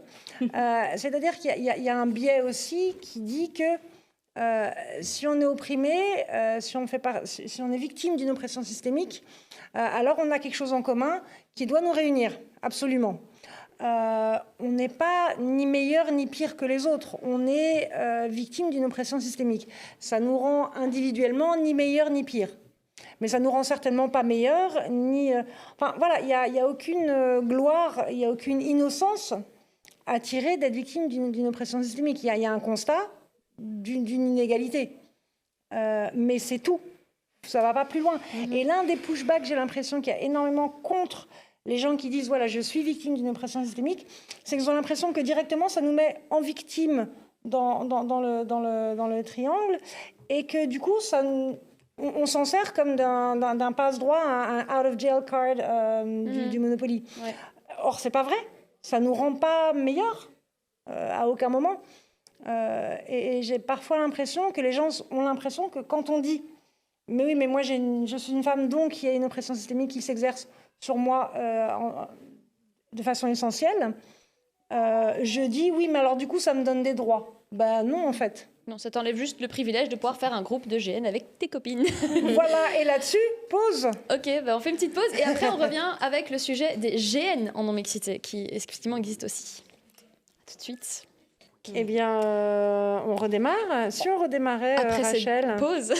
C'est-à-dire qu'il y a un biais aussi qui dit que si on est opprimé, si on est victime d'une oppression systémique, alors on a quelque chose en commun qui doit nous réunir, absolument. On n'est pas ni meilleur ni pire que les autres. On est victime d'une oppression systémique. Ça nous rend individuellement ni meilleur ni pire. Mais ça nous rend certainement pas meilleur ni... Enfin, voilà, il y a aucune gloire, il n'y a aucune innocence à tirer d'être victime d'une oppression systémique. Il y a un constat d'une inégalité. Mais c'est tout. Ça va pas plus loin. Et l'un des pushbacks, j'ai l'impression qu'il y a énormément contre les gens qui disent voilà, je suis victime d'une oppression systémique, c'est qu'ils ont l'impression que directement ça nous met en victime dans le triangle et que du coup on s'en sert comme d'un passe-droit, un out of jail card du Monopoly. Ouais. Or c'est pas vrai. Ça nous rend pas meilleurs à aucun moment. Et j'ai parfois l'impression que les gens ont l'impression que quand on dit mais oui, mais moi je suis une femme, donc il y a une oppression systémique qui s'exerce sur moi de façon essentielle, je dis oui, mais alors du coup ça me donne des droits. Ben non, en fait. Non, ça t'enlève juste le privilège de pouvoir faire un groupe de GN avec tes copines. Voilà, et là-dessus, pause. Ok, on fait une petite pause et après on revient avec le sujet des GN en non-mixité qui effectivement existe aussi. À tout de suite. Eh bien, on redémarre. Si on redémarrait, Après Rachel. cette pause.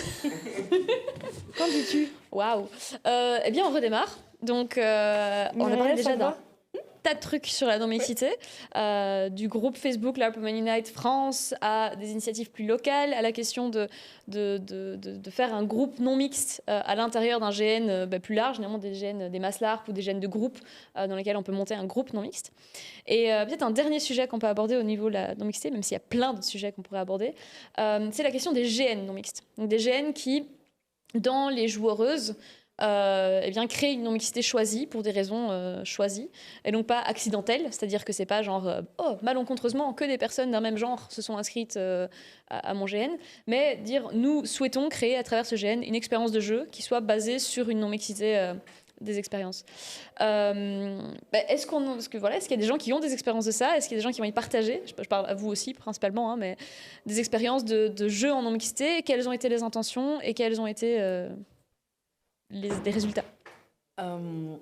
Qu'en dis-tu? Waouh. Eh bien, on redémarre. Donc, on a parlé déjà d'un tas de trucs sur la non-mixité, du groupe Facebook Larp Women Unite France à des initiatives plus locales, à la question de faire un groupe non mixte à l'intérieur d'un GN plus large, généralement des GN, des masses LARP ou des GN de groupe dans lesquels on peut monter un groupe non mixte. Et peut-être un dernier sujet qu'on peut aborder au niveau de la non-mixité, même s'il y a plein de sujets qu'on pourrait aborder, c'est la question des GN non mixtes. Donc des GN qui, dans les joueuses, créer une non-mixité choisie pour des raisons choisies et donc pas accidentelles, c'est-à-dire que c'est pas genre malencontreusement que des personnes d'un même genre se sont inscrites à mon GN, mais dire nous souhaitons créer à travers ce GN une expérience de jeu qui soit basée sur une non-mixité des expériences. Est-ce qu'il y a des gens qui ont des expériences de ça? Est-ce qu'il y a des gens qui vont y partager? Je parle à vous aussi principalement, mais des expériences de jeu en non-mixité, quelles ont été les intentions et quelles ont été des résultats? Moi,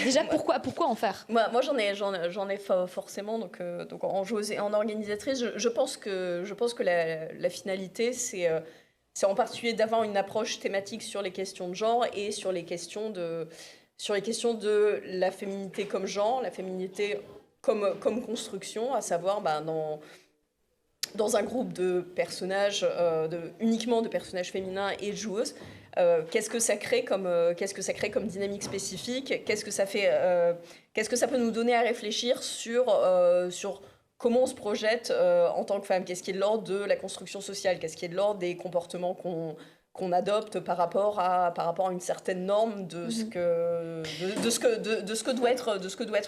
déjà, pourquoi en faire? Moi, j'en ai forcément. Donc en joueuse et en organisatrice, je pense que la finalité, c'est en particulier d'avoir une approche thématique sur les questions de genre et sur les questions de la féminité comme genre, la féminité comme construction, à savoir dans un groupe de personnages, uniquement de personnages féminins et de joueuses, qu'est-ce que ça crée comme dynamique spécifique, qu'est-ce que ça peut nous donner à réfléchir sur comment on se projette en tant que femme, qu'est-ce qui est de l'ordre de la construction sociale, qu'est-ce qui est de l'ordre des comportements qu'on adopte par rapport à une certaine norme de ce que doit être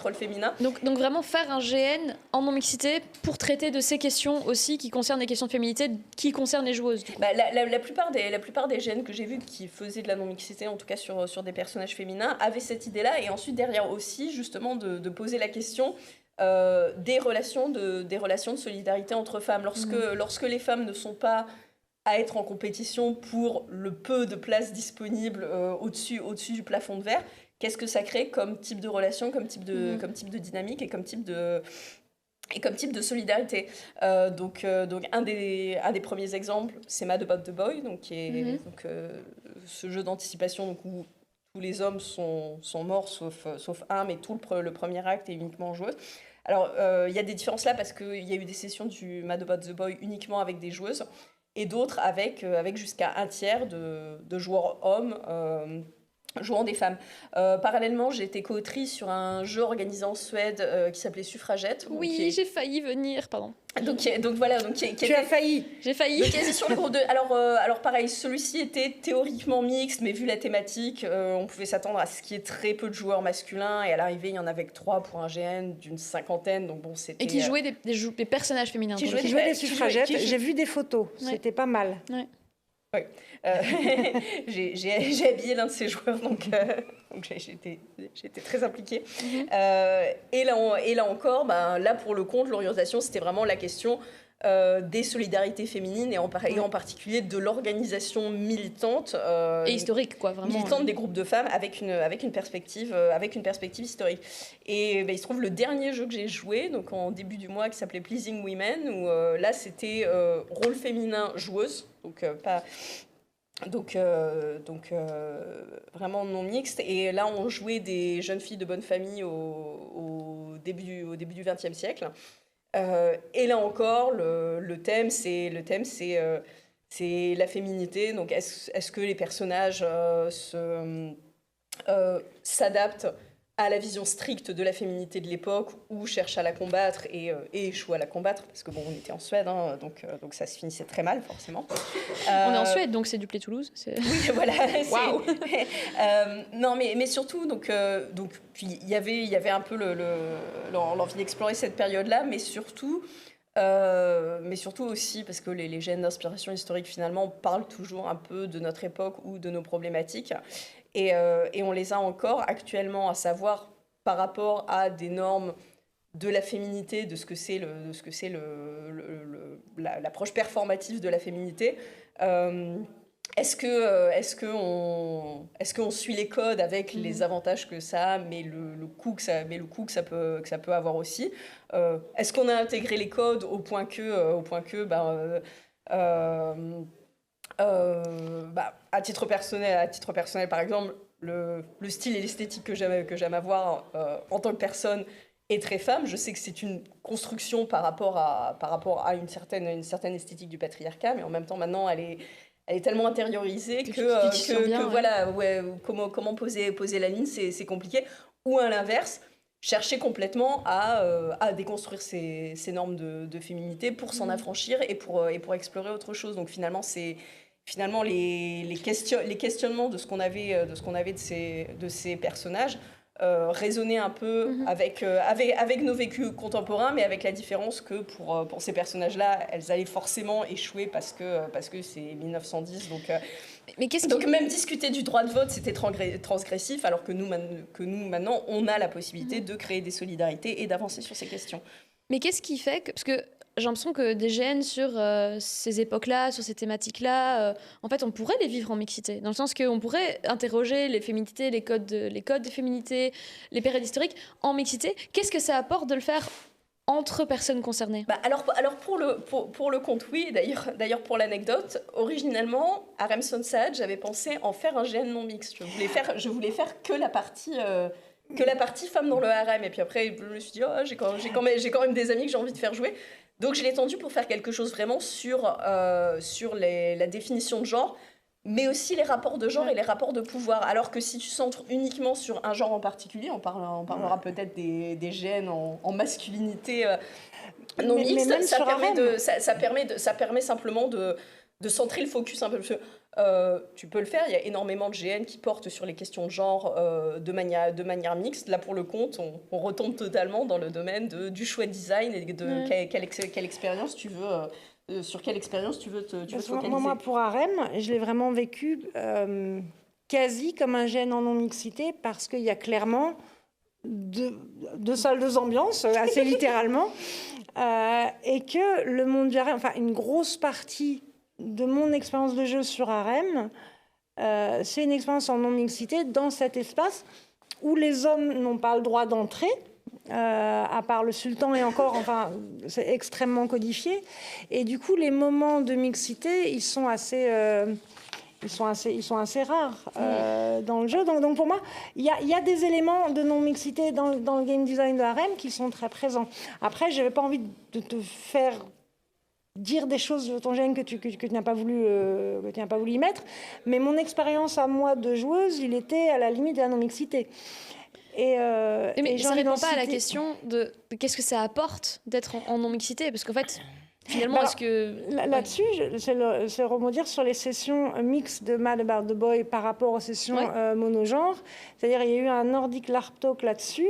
le féminin. Donc vraiment faire un GN en non-mixité pour traiter de ces questions aussi qui concernent les questions de féminité qui concernent les joueuses. La plupart des GN que j'ai vus qui faisaient de la non-mixité, en tout cas sur des personnages féminins, avaient cette idée-là, et ensuite derrière aussi justement de poser la question des relations de solidarité entre femmes. Lorsque les femmes ne sont pas à être en compétition pour le peu de place disponible au-dessus du plafond de verre, qu'est-ce que ça crée comme type de relation, comme type de dynamique et comme type de solidarité. Donc un des premiers exemples, c'est Mad About the Boy, donc qui est ce jeu d'anticipation donc, où tous les hommes sont morts sauf un, mais tout le premier acte est uniquement en joueuse. Alors il y a des différences là parce qu'il y a eu des sessions du Mad About the Boy uniquement avec des joueuses et d'autres avec jusqu'à un tiers de joueurs hommes jouant des femmes. Parallèlement, j'ai été co-autrice sur un jeu organisé en Suède qui s'appelait Suffragette. Oui, j'ai failli venir, pardon. Donc voilà. Tu as failli. J'ai failli. Donc quasi sur le groupe de. Alors pareil, celui-ci était théoriquement mixte, mais vu la thématique, on pouvait s'attendre à ce qu'il y ait très peu de joueurs masculins. Et à l'arrivée, il y en avait que 3 pour un GN d'une 50aine. Donc bon, c'était. Et qui jouaient des personnages féminins. Qui jouaient des suffragettes. J'ai vu des photos. Ouais. C'était pas mal. Ouais. Oui. J'ai habillé l'un de ces joueurs, donc j'étais très impliquée. Et là encore, là pour le compte, l'orientation, c'était vraiment la question des solidarités féminines et en particulier de l'organisation militante et historique, quoi, vraiment. Militante des groupes de femmes avec une perspective historique. Et il se trouve le dernier jeu que j'ai joué, donc en début du mois, qui s'appelait Pleasing Women, où là c'était rôle féminin joueuse, donc vraiment non mixte. Et là on jouait des jeunes filles de bonne famille au début du XXe siècle. Et là encore, le thème, c'est la féminité. Donc, est-ce que les personnages s'adaptent à la vision stricte de la féminité de l'époque ou cherchent à la combattre et échouent à la combattre? Parce que bon, on était en Suède, hein, donc ça se finissait très mal, forcément. On est en Suède, donc c'est du Play Toulouse. Oui, voilà. Waouh. Non, mais surtout, puis il y avait un peu l'envie d'explorer cette période-là, mais surtout aussi parce que les gènes d'inspiration historique finalement parlent toujours un peu de notre époque ou de nos problématiques. Et on les a encore actuellement, à savoir par rapport à des normes de la féminité, de ce que c'est l'approche performative de la féminité. Est-ce qu'on suit les codes avec les avantages que ça a, mais le coût que ça peut avoir aussi? Est-ce qu'on a intégré les codes au point que à titre personnel, par exemple, le style et l'esthétique que j'aime avoir en tant que personne est très femme. Je sais que c'est une construction par rapport à une certaine esthétique du patriarcat, mais en même temps, maintenant, elle est tellement intériorisée que voilà, comment poser la ligne, c'est compliqué. Ou à l'inverse, chercher complètement à déconstruire ces normes de féminité pour s'en affranchir et pour explorer autre chose. Donc finalement, les questionnements de ce qu'on avait de ces personnages résonnaient un peu avec nos vécus contemporains, mais avec la différence que pour ces personnages-là, elles allaient forcément échouer parce que c'est 1910. Donc même discuter du droit de vote, c'était transgressif, alors que nous maintenant, on a la possibilité de créer des solidarités et d'avancer sur ces questions. Mais qu'est-ce qui fait que... Parce que j'ai l'impression que des GN sur ces époques-là, sur ces thématiques-là, en fait, on pourrait les vivre en mixité. Dans le sens qu'on pourrait interroger les féminités, les codes de féminité, les périodes historiques en mixité. Qu'est-ce que ça apporte de le faire entre personnes concernées? Alors pour le compte, oui. D'ailleurs pour l'anecdote, originellement, Harem Sonsad, j'avais pensé en faire un GN non mixte. Je voulais faire que la partie femme dans le harem. Et puis après, je me suis dit, j'ai quand même des amis que j'ai envie de faire jouer. Donc je l'ai tendu pour faire quelque chose vraiment sur la définition de genre, mais aussi les rapports de genre et les rapports de pouvoir. Alors que si tu centres uniquement sur un genre en particulier, on parlera peut-être des GN en masculinité non mixte, ça permet simplement de centrer le focus un peu. Tu peux le faire, il y a énormément de GN qui portent sur les questions de genre de manière mixte. Là, pour le compte, on retombe totalement dans le domaine du choix de design et de quelle expérience tu veux, sur quelle expérience tu veux te focaliser. Moi, pour Harem, je l'ai vraiment vécu quasi comme un GN en non-mixité, parce qu'il y a clairement deux salles, deux ambiances, assez littéralement, et que le monde du harem, enfin une grosse partie de mon expérience de jeu sur Harem, c'est une expérience en non-mixité dans cet espace où les hommes n'ont pas le droit d'entrer, à part le sultan, et encore, enfin, c'est extrêmement codifié. Et du coup, les moments de mixité, ils sont assez rares dans le jeu. Donc pour moi, il y a des éléments de non-mixité dans le game design de Harem qui sont très présents. Après, je n'avais pas envie de te faire dire des choses de ton GN que tu n'as pas voulu y mettre, mais mon expérience à moi de joueuse, il était à la limite de la non-mixité. Mais ça ne répond pas à la question de qu'est-ce que ça apporte d'être en non-mixité, parce qu'en fait, finalement, est-ce que... Là-dessus, c'est rebondir sur les sessions mixtes de Mad About the Boy par rapport aux sessions monogenres. C'est-à-dire, il y a eu un Nordic LARP Talk là-dessus.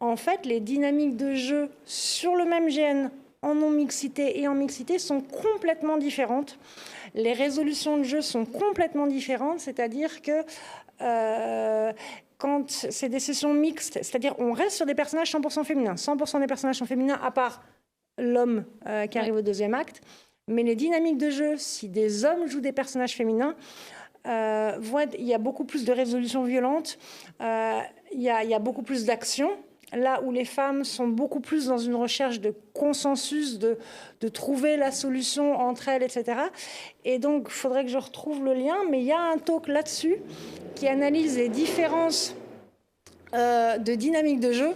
En fait, les dynamiques de jeu sur le même GN en non-mixité et en mixité sont complètement différentes. Les résolutions de jeu sont complètement différentes, c'est-à-dire que quand c'est des sessions mixtes, c'est-à-dire on reste sur des personnages 100% féminins. 100% des personnages sont féminins, à part l'homme qui arrive au deuxième acte. Mais les dynamiques de jeu, si des hommes jouent des personnages féminins, il y a beaucoup plus de résolutions violentes, il y a beaucoup plus d'action. Là où les femmes sont beaucoup plus dans une recherche de consensus, de trouver la solution entre elles, etc. Et donc, il faudrait que je retrouve le lien, mais il y a un talk là-dessus qui analyse les différences de dynamique de jeu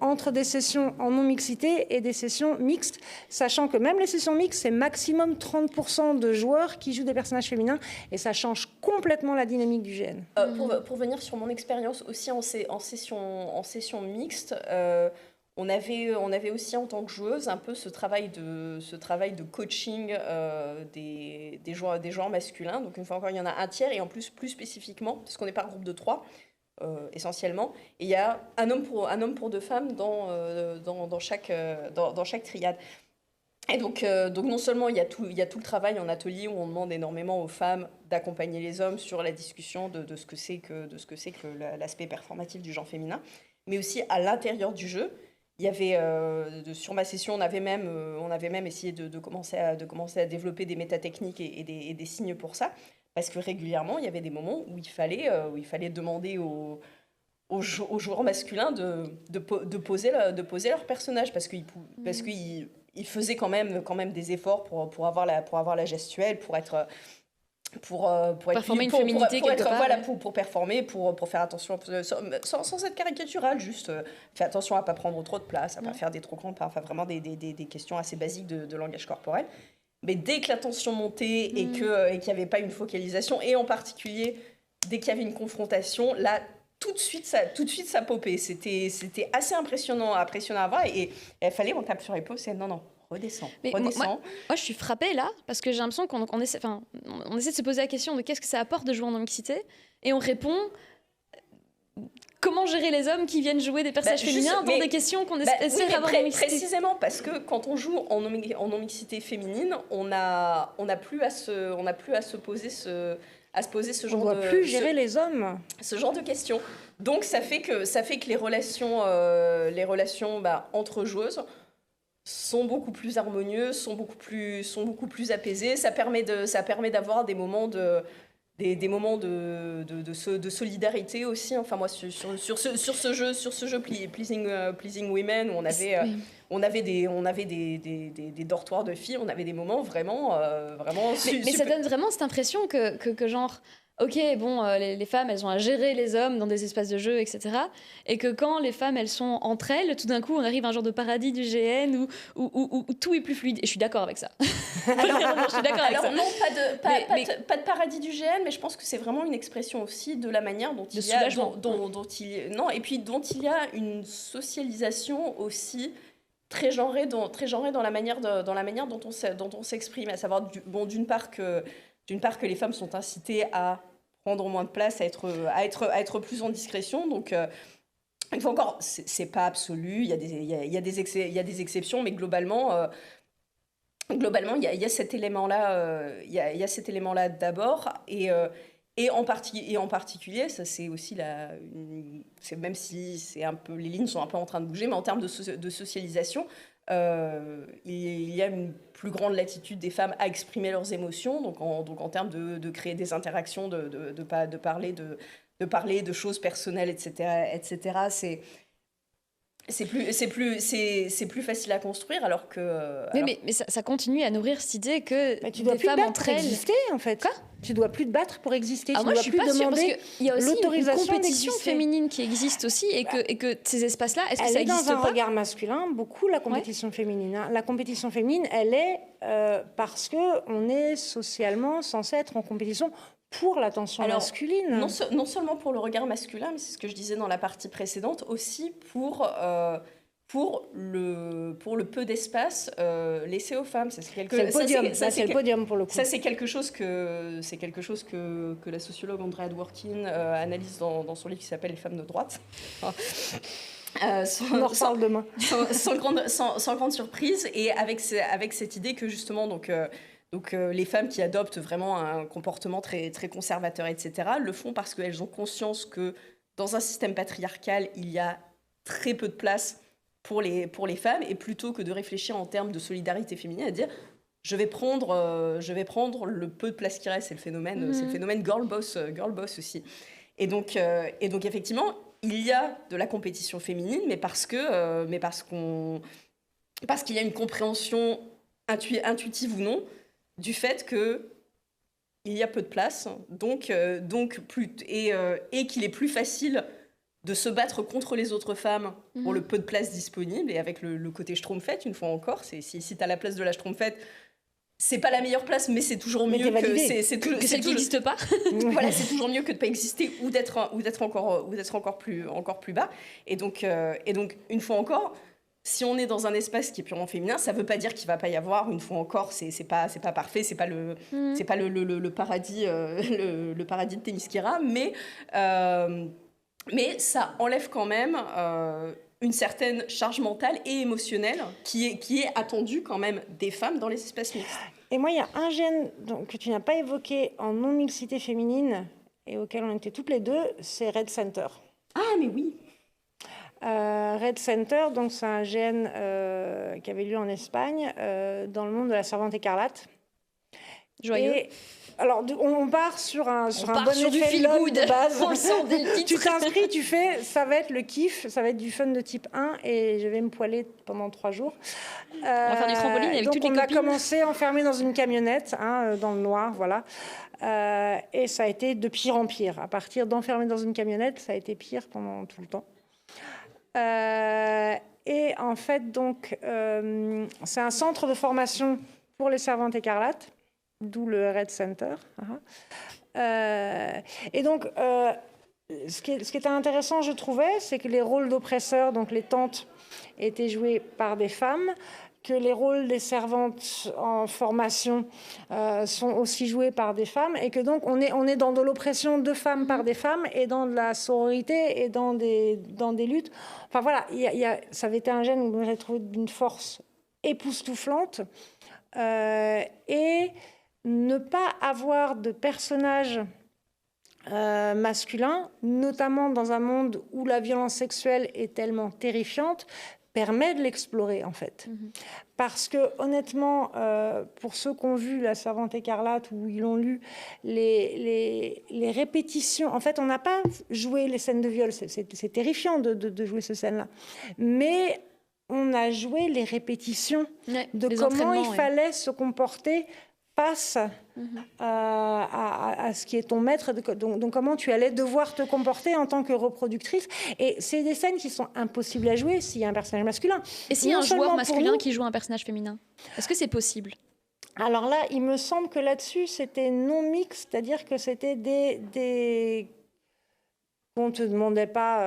entre des sessions en non-mixité et des sessions mixtes, sachant que même les sessions mixtes, c'est maximum 30% de joueurs qui jouent des personnages féminins, et ça change complètement la dynamique du GN. Pour venir sur mon expérience aussi en session mixte, on avait aussi en tant que joueuse un peu ce travail de coaching des joueurs masculins. Donc une fois encore, il y en a un tiers, et en plus spécifiquement, parce qu'on n'est pas un groupe de 3, essentiellement, et il y a un homme pour deux femmes dans chaque triade. Et donc non seulement il y a tout le travail en atelier où on demande énormément aux femmes d'accompagner les hommes sur la discussion de ce que c'est que l'aspect performatif du genre féminin, mais aussi à l'intérieur du jeu, il y avait, sur ma session, on avait même essayé de commencer à développer des métatechniques et des signes pour ça. Parce que régulièrement, il y avait des moments où il fallait demander aux joueurs masculins de poser leur personnage. Parce qu'ils faisaient quand même des efforts pour avoir la gestuelle, pour être performer une féminité quelque part, voilà, pour performer, pour faire attention, sans être caricatural, juste faire attention à pas prendre trop de place, à pas faire des trop grandes, enfin vraiment des questions assez basiques de langage corporel. Mais dès que la tension montait et qu'il n'y avait pas une focalisation, et en particulier dès qu'il y avait une confrontation, là tout de suite ça popait. C'était assez impressionnant à voir, et il fallait qu'on tape sur l'épaule, c'est non. Redescends. Moi, je suis frappée là, parce que j'ai l'impression qu'on essaie de se poser la question de qu'est-ce que ça apporte de jouer en non-mixité, et on répond comment gérer les hommes qui viennent jouer des personnages féminins dans des questions qu'on essaie d'avoir en mixité. Précisément parce que quand on joue en non-mixité féminine, on n'a plus à se poser ce genre on ne doit plus gérer les hommes. Ce genre de questions. Donc ça fait que les relations entre joueuses sont beaucoup plus harmonieuses, sont beaucoup plus apaisées. Ça permet d'avoir des moments de solidarité aussi. Enfin moi sur ce jeu Pleasing Women, où on avait des dortoirs de filles, on avait des moments vraiment mais ça donne vraiment cette impression que genre ok, bon, les femmes, elles ont à gérer les hommes dans des espaces de jeu, etc. Et que quand les femmes, elles sont entre elles, tout d'un coup, on arrive à un genre de paradis du GN où tout est plus fluide. Et je suis d'accord avec ça. Je suis d'accord avec ça. Non, pas de paradis du GN, mais je pense que c'est vraiment une expression aussi de la manière dont il y a... et puis dont il y a une socialisation aussi très genrée dans la manière dont on s'exprime. À savoir, d'une part que les femmes sont incitées à prendre moins de place, à être plus en discrétion. Donc, une fois encore, c'est pas absolu. Il y a des exceptions, mais globalement, il y a cet élément-là. Il y a cet élément-là d'abord, et en particulier, ça c'est aussi même si c'est un peu, les lignes sont un peu en train de bouger, mais en termes de socialisation. Il y a une plus grande latitude des femmes à exprimer leurs émotions, donc en termes de créer des interactions, de parler de choses personnelles, etc. C'est plus facile à construire, alors que... Mais ça continue à nourrir cette idée que tu dois des plus femmes te battre entre pour elles... exister, en fait. Quoi ? Tu dois plus te battre pour exister. Moi, je suis pas sûre, parce qu'il y a aussi une l'autorisation compétition d'exister. féminine qui existe aussi, et que ces espaces-là, est-ce que Elle ça est existe dans un pas regard masculin, beaucoup la compétition féminine. Hein. La compétition féminine, elle est parce qu'on est socialement censé être en compétition pour l'attention masculine. Non seulement pour le regard masculin, mais c'est ce que je disais dans la partie précédente, aussi pour le peu d'espace laissé aux femmes. C'est le podium pour le coup. Ça, c'est quelque chose que la sociologue Andrea Dworkin analyse dans son livre qui s'appelle « Les femmes de droite ». On en reparle demain. Sans grande surprise, et avec cette idée que justement donc les femmes qui adoptent vraiment un comportement très, très conservateur, etc., le font parce qu'elles ont conscience que dans un système patriarcal, il y a très peu de place pour les femmes, et plutôt que de réfléchir en termes de solidarité féminine, à dire je vais prendre le peu de place qui reste. C'est le phénomène girl boss aussi. Et donc effectivement, il y a de la compétition féminine, mais parce qu'il y a une compréhension intuitive ou non du fait que il y a peu de place, et qu'il est plus facile de se battre contre les autres femmes pour le peu de place disponible, et avec le côté schtroumpfette, une fois encore, si tu as la place de la schtroumpfette, c'est pas la meilleure place, mais c'est toujours mieux que celle qui n'existe pas. Voilà, c'est toujours mieux que de pas exister, ou d'être encore plus bas. Et donc une fois encore, si on est dans un espace qui est purement féminin, ça veut pas dire qu'il va pas y avoir, une fois encore, c'est pas parfait, c'est pas le paradis le paradis de Themyscira, mais ça enlève quand même une certaine charge mentale et émotionnelle qui est attendue quand même des femmes dans les espaces mixtes. Et moi, il y a un gène que tu n'as pas évoqué en non-mixité féminine, et auquel on était toutes les deux, c'est Red Center. Ah, mais oui. Red Center, donc c'est un GN qui avait lieu en Espagne, dans le monde de la Servante écarlate. Joyeux. Et, alors, on part sur un part sur du effet feel love good. de base. On le sent dès le titre. Tu t'inscris, tu fais, ça va être le kiff, ça va être du fun de type 1 et je vais me poiler pendant 3 jours. On va faire du trampoline avec donc toutes les on a copines. commencé enfermé dans une camionnette, dans le noir, voilà. Et ça a été de pire en pire. À partir d'enfermer dans une camionnette, ça a été pire pendant tout le temps. Et en fait, donc, c'est un centre de formation pour les servantes écarlates, d'où le Red Center. Et donc, ce qui était intéressant, je trouvais, c'est que les rôles d'oppresseurs, donc les tantes, étaient joués par des femmes, que les rôles des servantes en formation sont aussi joués par des femmes, et que donc on est dans de l'oppression de femmes par des femmes, et dans de la sororité, et dans des luttes. Enfin voilà, ça avait été un gène où j'ai trouvé d'une force époustouflante, et ne pas avoir de personnage masculin, notamment dans un monde où la violence sexuelle est tellement terrifiante, permet de l'explorer, en fait. Parce que, honnêtement, pour ceux qui ont vu La Servante écarlate ou ils l'ont lu, les répétitions... En fait, on n'a pas joué les scènes de viol. C'est terrifiant de jouer ces scènes-là. Mais on a joué les répétitions de comment il fallait se comporter face à ce qui est ton maître, donc comment tu allais devoir te comporter en tant que reproductrice. Et c'est des scènes qui sont impossibles à jouer s'il y a un personnage masculin. Et s'il y a un joueur masculin qui joue un personnage féminin, est-ce que c'est possible ? Alors là, il me semble que là-dessus, c'était non mixte, c'est-à-dire que c'était des... On ne te demandait pas...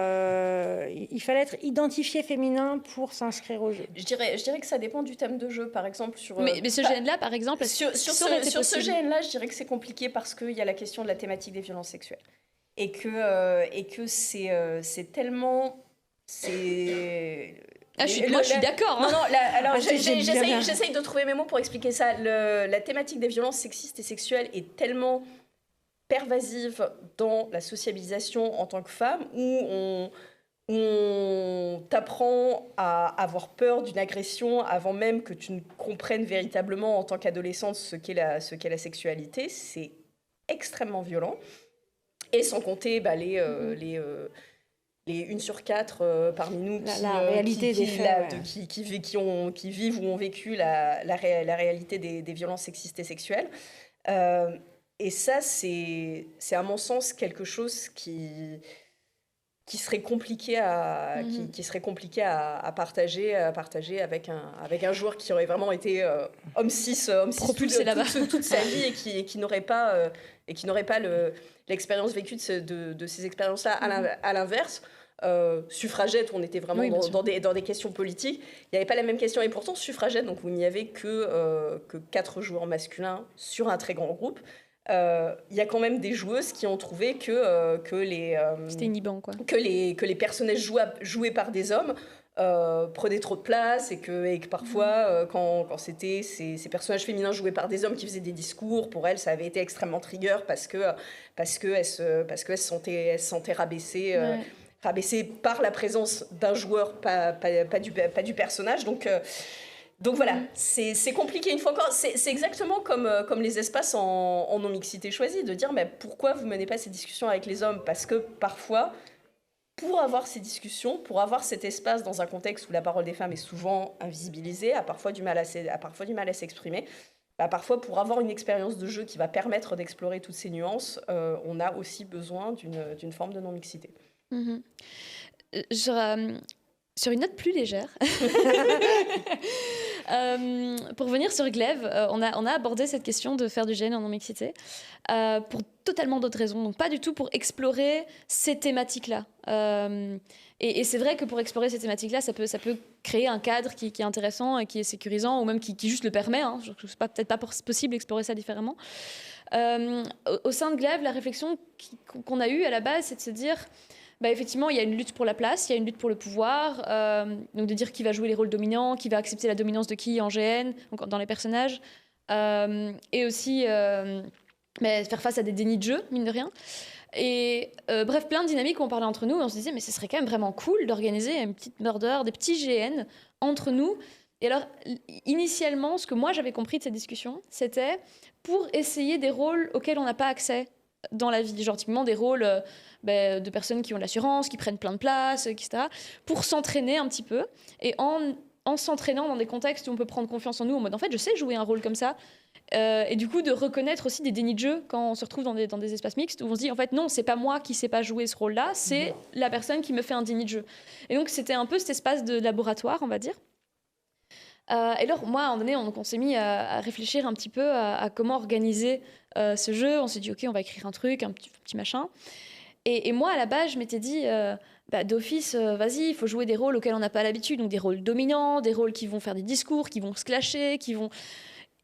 il fallait être identifié féminin pour s'inscrire au jeu. Je dirais que ça dépend du thème de jeu, par exemple. Mais ce GN-là, par exemple, sur ce GN-là, je dirais que c'est compliqué parce qu'il y a la question de la thématique des violences sexuelles. Et que c'est tellement... moi, je suis d'accord. Non, alors j'essaye de trouver mes mots pour expliquer ça. La thématique des violences sexistes et sexuelles est tellement pervasive dans la sociabilisation en tant que femme, où on t'apprend à avoir peur d'une agression avant même que tu ne comprennes véritablement en tant qu'adolescente ce qu'est la sexualité. C'est extrêmement violent. Et sans compter les 1 sur 4 parmi nous qui vivent ou ont vécu la réalité des violences sexistes et sexuelles. Et ça, c'est à mon sens quelque chose qui serait compliqué à partager avec un joueur qui aurait vraiment été homme cis toute sa vie et qui n'aurait pas l'expérience vécue de ces expériences-là. À l'inverse, suffragette, où on était vraiment dans des questions politiques, il n'y avait pas la même question. Et pourtant, suffragette, donc où il n'y avait que 4 joueurs masculins sur un très grand groupe, il y a quand même des joueuses qui ont trouvé que c'était inhibant, quoi. Que les personnages joués par des hommes prenaient trop de place et que parfois quand c'était ces personnages féminins joués par des hommes qui faisaient des discours, pour elles ça avait été extrêmement trigger parce que elles se sentaient rabaissées par la présence d'un joueur, pas du personnage. Donc voilà, c'est compliqué une fois encore. C'est exactement comme les espaces en non-mixité choisie, de dire mais pourquoi vous ne menez pas ces discussions avec les hommes ? Parce que parfois, pour avoir ces discussions, pour avoir cet espace dans un contexte où la parole des femmes est souvent invisibilisée, a parfois du mal à s'exprimer, parfois pour avoir une expérience de jeu qui va permettre d'explorer toutes ces nuances, on a aussi besoin d'une forme de non-mixité. Sur une note plus légère, pour venir sur Glaive, on a abordé cette question de faire du GN en non-mixité pour totalement d'autres raisons, donc pas du tout pour explorer ces thématiques-là. Et c'est vrai que pour explorer ces thématiques-là, ça peut créer un cadre qui est intéressant et qui est sécurisant, ou même qui juste le permet. C'est peut-être pas possible d'explorer ça différemment. Au sein de Glaive, la réflexion qu'on a eue à la base, c'est de se dire... effectivement, il y a une lutte pour la place, il y a une lutte pour le pouvoir, donc de dire qui va jouer les rôles dominants, qui va accepter la dominance de qui en GN, donc dans les personnages, et aussi faire face à des dénis de jeu, mine de rien. Et bref, plein de dynamiques où on parlait entre nous et on se disait mais ce serait quand même vraiment cool d'organiser une petite murder, des petits GN entre nous. Et alors, initialement, ce que moi j'avais compris de cette discussion, c'était pour essayer des rôles auxquels on n'a pas accès dans la vie, genre typiquement des rôles de personnes qui ont de l'assurance, qui prennent plein de place, etc., pour s'entraîner un petit peu. Et en s'entraînant dans des contextes où on peut prendre confiance en nous, en mode en fait je sais jouer un rôle comme ça, et du coup de reconnaître aussi des dénis de jeu quand on se retrouve dans des espaces mixtes où on se dit en fait non, c'est pas moi qui sais pas jouer ce rôle-là, c'est la personne qui me fait un déni de jeu. Et donc c'était un peu cet espace de laboratoire, on va dire. Et alors moi à un moment donné on s'est mis à réfléchir un petit peu à comment organiser ce jeu. On s'est dit ok, on va écrire un truc, un petit machin. Et moi, à la base, je m'étais dit, d'office, vas-y, il faut jouer des rôles auxquels on n'a pas l'habitude, donc des rôles dominants, des rôles qui vont faire des discours, qui vont se clasher, qui vont...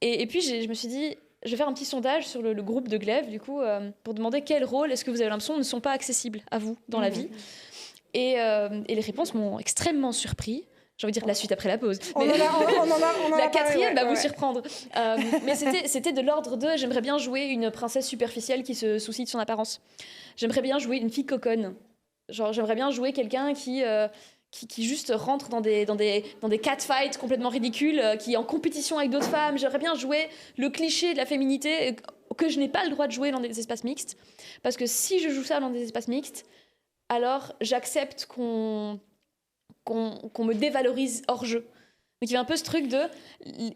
Et puis, je me suis dit, je vais faire un petit sondage sur le groupe de Glaive, du coup, pour demander quels rôles est-ce que vous avez l'impression ne sont pas accessibles à vous dans la vie. Et les réponses m'ont extrêmement surpris. J'ai envie de dire la suite après la pause. On en a La quatrième va parlé, vous surprendre. Mais c'était de l'ordre de j'aimerais bien jouer une princesse superficielle qui se soucie de son apparence. J'aimerais bien jouer une fille coconne. Genre, j'aimerais bien jouer quelqu'un qui juste rentre dans des catfights complètement ridicules, qui est en compétition avec d'autres femmes. J'aimerais bien jouer le cliché de la féminité que je n'ai pas le droit de jouer dans des espaces mixtes. Parce que si je joue ça dans des espaces mixtes, alors j'accepte qu'on me dévalorise hors jeu. Donc il y avait un peu ce truc de...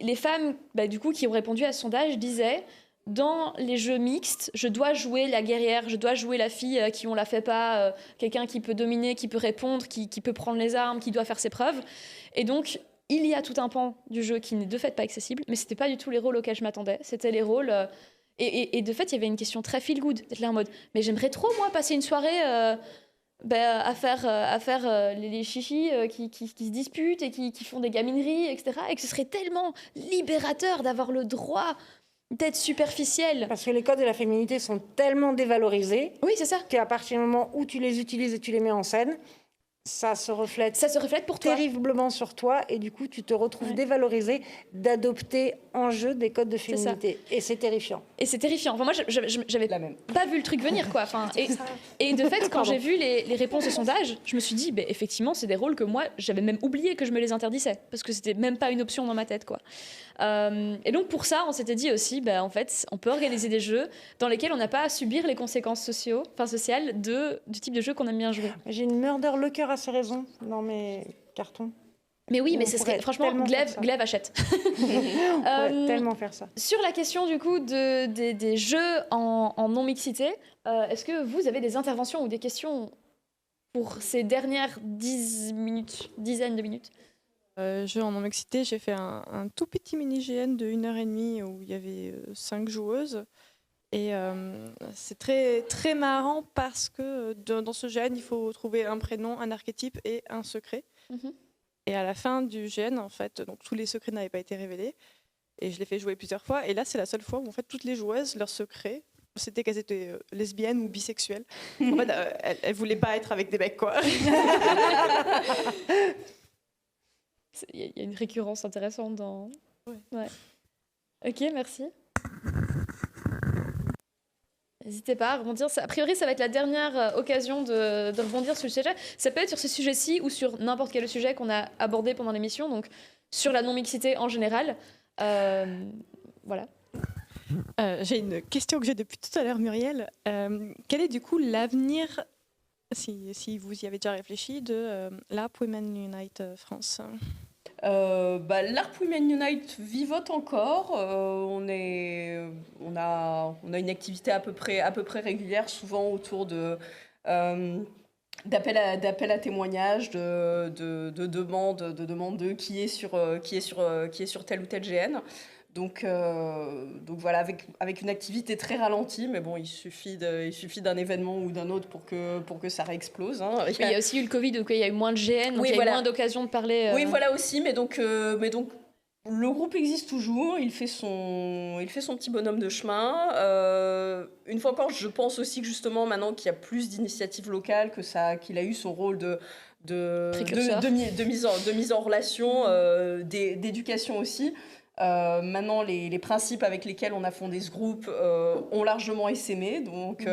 Les femmes du coup, qui ont répondu à ce sondage disaient dans les jeux mixtes, je dois jouer la guerrière, je dois jouer la fille qui on la fait pas, quelqu'un qui peut dominer, qui peut répondre, qui peut prendre les armes, qui doit faire ses preuves. Et donc il y a tout un pan du jeu qui n'est de fait pas accessible, mais c'était pas du tout les rôles auxquels je m'attendais. C'était les rôles... Et de fait, il y avait une question très feel good, d'être là en mode mais j'aimerais trop, moi, passer une soirée... à faire les chichis qui se disputent et qui font des gamineries, etc. Et que ce serait tellement libérateur d'avoir le droit d'être superficiel. Parce que les codes de la féminité sont tellement dévalorisés. Oui, c'est ça. Qu'à partir du moment où tu les utilises et tu les mets en scène, ça se reflète pour toi. Terriblement sur toi, et du coup tu te retrouves dévalorisé d'adopter en jeu des codes de féminité. Et c'est terrifiant. Et c'est terrifiant. Enfin, moi, j'avais pas vu le truc venir, quoi. Enfin, et de fait, quand j'ai vu les réponses au sondage, je me suis dit, effectivement, c'est des rôles que moi, j'avais même oublié que je me les interdisais, parce que c'était même pas une option dans ma tête, quoi. Et donc pour ça, on s'était dit aussi, en fait, on peut organiser des jeux dans lesquels on n'a pas à subir les conséquences sociales du type de jeu qu'on aime bien jouer. J'ai une murder le cœur à ses raisons dans mes cartons. Mais oui, mais ce serait franchement Glaive achète. On pourrait tellement faire ça. Sur la question du coup des jeux en non mixité, est-ce que vous avez des interventions ou des questions pour ces dernières dizaines de minutes? Jeu en non-mixité, j'ai fait un tout petit mini-GN de 1h30 où il y avait 5 joueuses. Et c'est très, très marrant parce que dans ce GN, il faut trouver un prénom, un archétype et un secret. Mm-hmm. Et à la fin du GN, en fait, donc, tous les secrets n'avaient pas été révélés. Et je l'ai fait jouer plusieurs fois. Et là, c'est la seule fois où en fait, toutes les joueuses, leur secret, c'était qu'elles étaient lesbiennes ou bisexuelles. En fait, elles ne voulaient pas être avec des mecs, quoi. Il y a une récurrence intéressante dans... Ouais. Ok, merci. N'hésitez pas à rebondir. A priori, ça va être la dernière occasion de rebondir sur le sujet. Ça peut être sur ce sujet-ci ou sur n'importe quel sujet qu'on a abordé pendant l'émission, donc sur la non-mixité en général. Voilà. J'ai une question que j'ai depuis tout à l'heure, Muriel. Quel est du coup l'avenir, si vous y avez déjà réfléchi, de l'ARP Women Unite France ? L'ARP Women Unite vivote encore. On a une activité à peu près régulière, souvent autour de d'appels à témoignages, de demandes de qui est sur tel ou tel GN. Donc voilà, avec une activité très ralentie, mais bon, il suffit d'un événement ou d'un autre pour que ça réexplose. Hein. Oui, il y a aussi eu le Covid, donc il y a eu moins de GN, donc il y a eu moins d'occasions de parler. Oui, voilà aussi, mais donc le groupe existe toujours, il fait son petit bonhomme de chemin. Une fois encore, je pense aussi que justement, maintenant qu'il y a plus d'initiatives locales, qu'il a eu son rôle de mise en relation, d'éducation aussi. Maintenant, les principes avec lesquels on a fondé ce groupe ont largement essaimé, donc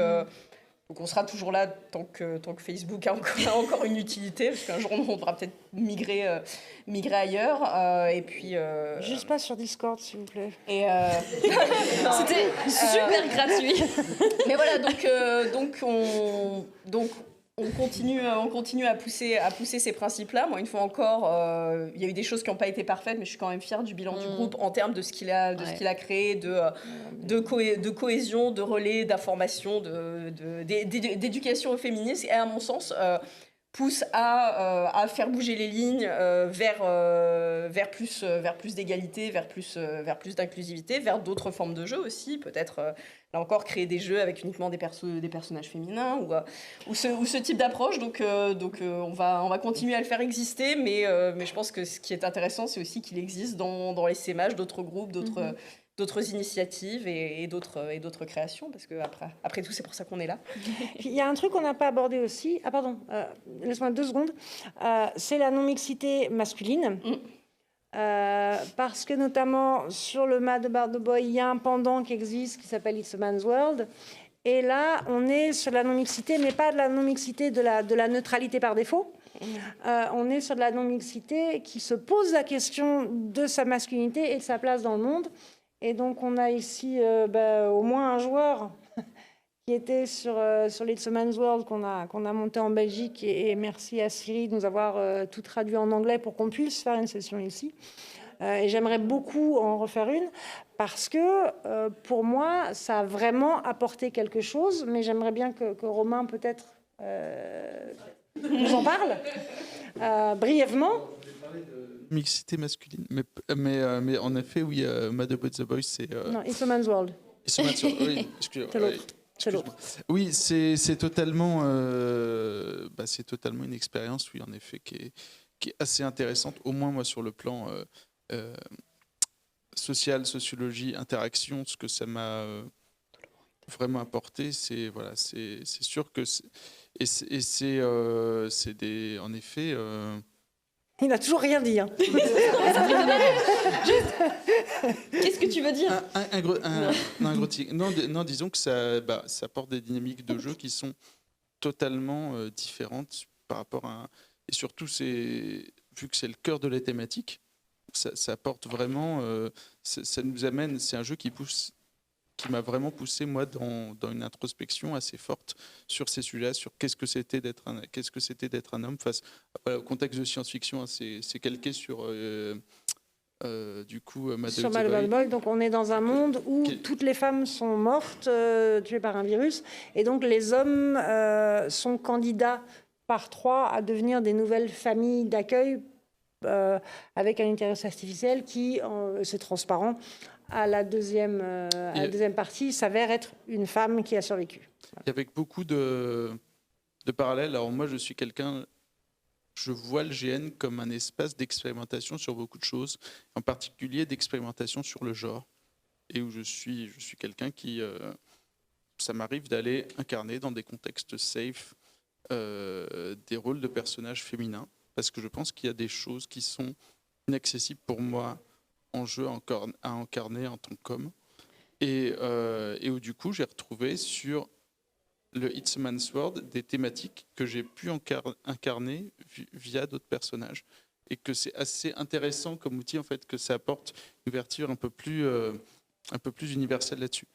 Donc on sera toujours là tant que Facebook a encore une utilité, parce qu'un jour on devra peut-être migrer ailleurs. Et puis Juste pas sur Discord, s'il vous plaît. et C'était super gratuit. mais voilà, donc on continue à pousser ces principes-là. Moi, une fois encore, il y a eu des choses qui n'ont pas été parfaites, mais je suis quand même fière du bilan du groupe en termes de ce qu'il a créé, de cohésion, de relais, d'information, d'éducation féministe. Et à mon sens, pousse à faire bouger les lignes vers plus d'égalité, vers plus d'inclusivité, vers d'autres formes de jeux aussi, peut-être. Là encore, créer des jeux avec uniquement des personnages féminins ou ce type d'approche. Donc on va continuer à le faire exister, mais je pense que ce qui est intéressant, c'est aussi qu'il existe dans les SCMH d'autres groupes, d'autres initiatives et d'autres créations, parce que après tout, c'est pour ça qu'on est là. Il y a un truc qu'on n'a pas abordé aussi. Ah pardon, laisse-moi 2 secondes. C'est la non-mixité masculine. Parce que notamment sur le Mad About the Boy, il y a un pendant qui existe qui s'appelle It's a Man's World. Et là, on est sur la non-mixité, mais pas de la non-mixité de la neutralité par défaut. On est sur de la non-mixité qui se pose la question de sa masculinité et de sa place dans le monde. Et donc, on a ici au moins un joueur qui était sur l'It's a Man's World qu'on a monté en Belgique. Et merci à Siri de nous avoir tout traduit en anglais pour qu'on puisse faire une session ici. Et j'aimerais beaucoup en refaire une parce que, pour moi, ça a vraiment apporté quelque chose. Mais j'aimerais bien que Romain, peut-être, nous en parle brièvement. Mixité masculine. Mais en effet, oui, Mad About the Boys, c'est... Non, It's a Man's World. It's a Man's World, oui, excusez-moi. C'est l'autre. C'est l'autre. Oui, c'est totalement une expérience, oui, en effet, qui est assez intéressante, au moins moi sur le plan social, sociologie, interaction, ce que ça m'a vraiment apporté, c'est sûr que c'est des, en effet. Il n'a toujours rien dit. Hein. Qu'est-ce que tu veux dire? Non, disons que ça apporte des dynamiques de jeu qui sont totalement différentes par rapport à... Et surtout, vu que c'est le cœur de la thématique, ça apporte vraiment... ça nous amène... C'est un jeu qui m'a vraiment poussé, moi, dans une introspection assez forte sur ces sujets, sur qu'est-ce que c'était d'être un homme face au contexte de science-fiction. Hein, c'est calqué sur... du coup, sur Mad About the Boy, donc on est dans un monde où toutes les femmes sont mortes, tuées par un virus, et donc les hommes sont candidats par 3 à devenir des nouvelles familles d'accueil avec un utérus artificiel qui, c'est transparent, à la deuxième partie, s'avère être une femme qui a survécu. Et avec beaucoup de parallèles. Alors moi, je suis quelqu'un... Je vois le GN comme un espace d'expérimentation sur beaucoup de choses, en particulier d'expérimentation sur le genre, et où je suis quelqu'un qui... ça m'arrive d'aller incarner dans des contextes safe des rôles de personnages féminins, parce que je pense qu'il y a des choses qui sont inaccessibles pour moi en jeu à incarner en tant qu'homme, et où du coup j'ai retrouvé sur le It's a Man's World des thématiques que j'ai pu incarner via d'autres personnages, et que c'est assez intéressant comme outil en fait, que ça apporte une ouverture un peu plus universelle là-dessus.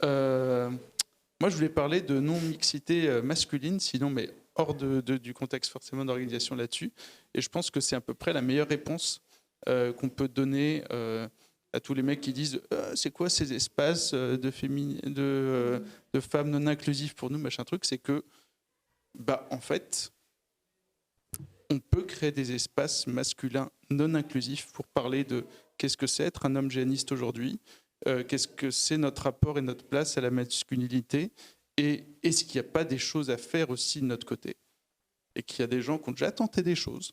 Moi je voulais parler de non-mixité masculine, sinon mais hors du contexte forcément d'organisation là-dessus, et je pense que c'est à peu près la meilleure réponse qu'on peut donner à tous les mecs qui disent c'est quoi ces espaces de femmes non inclusives pour nous, machin truc, c'est que en fait on peut créer des espaces masculins non inclusifs pour parler de qu'est-ce que c'est être un homme géaniste aujourd'hui, qu'est-ce que c'est notre rapport et notre place à la masculinité, et est-ce qu'il n'y a pas des choses à faire aussi de notre côté, et qu'il y a des gens qui ont déjà tenté des choses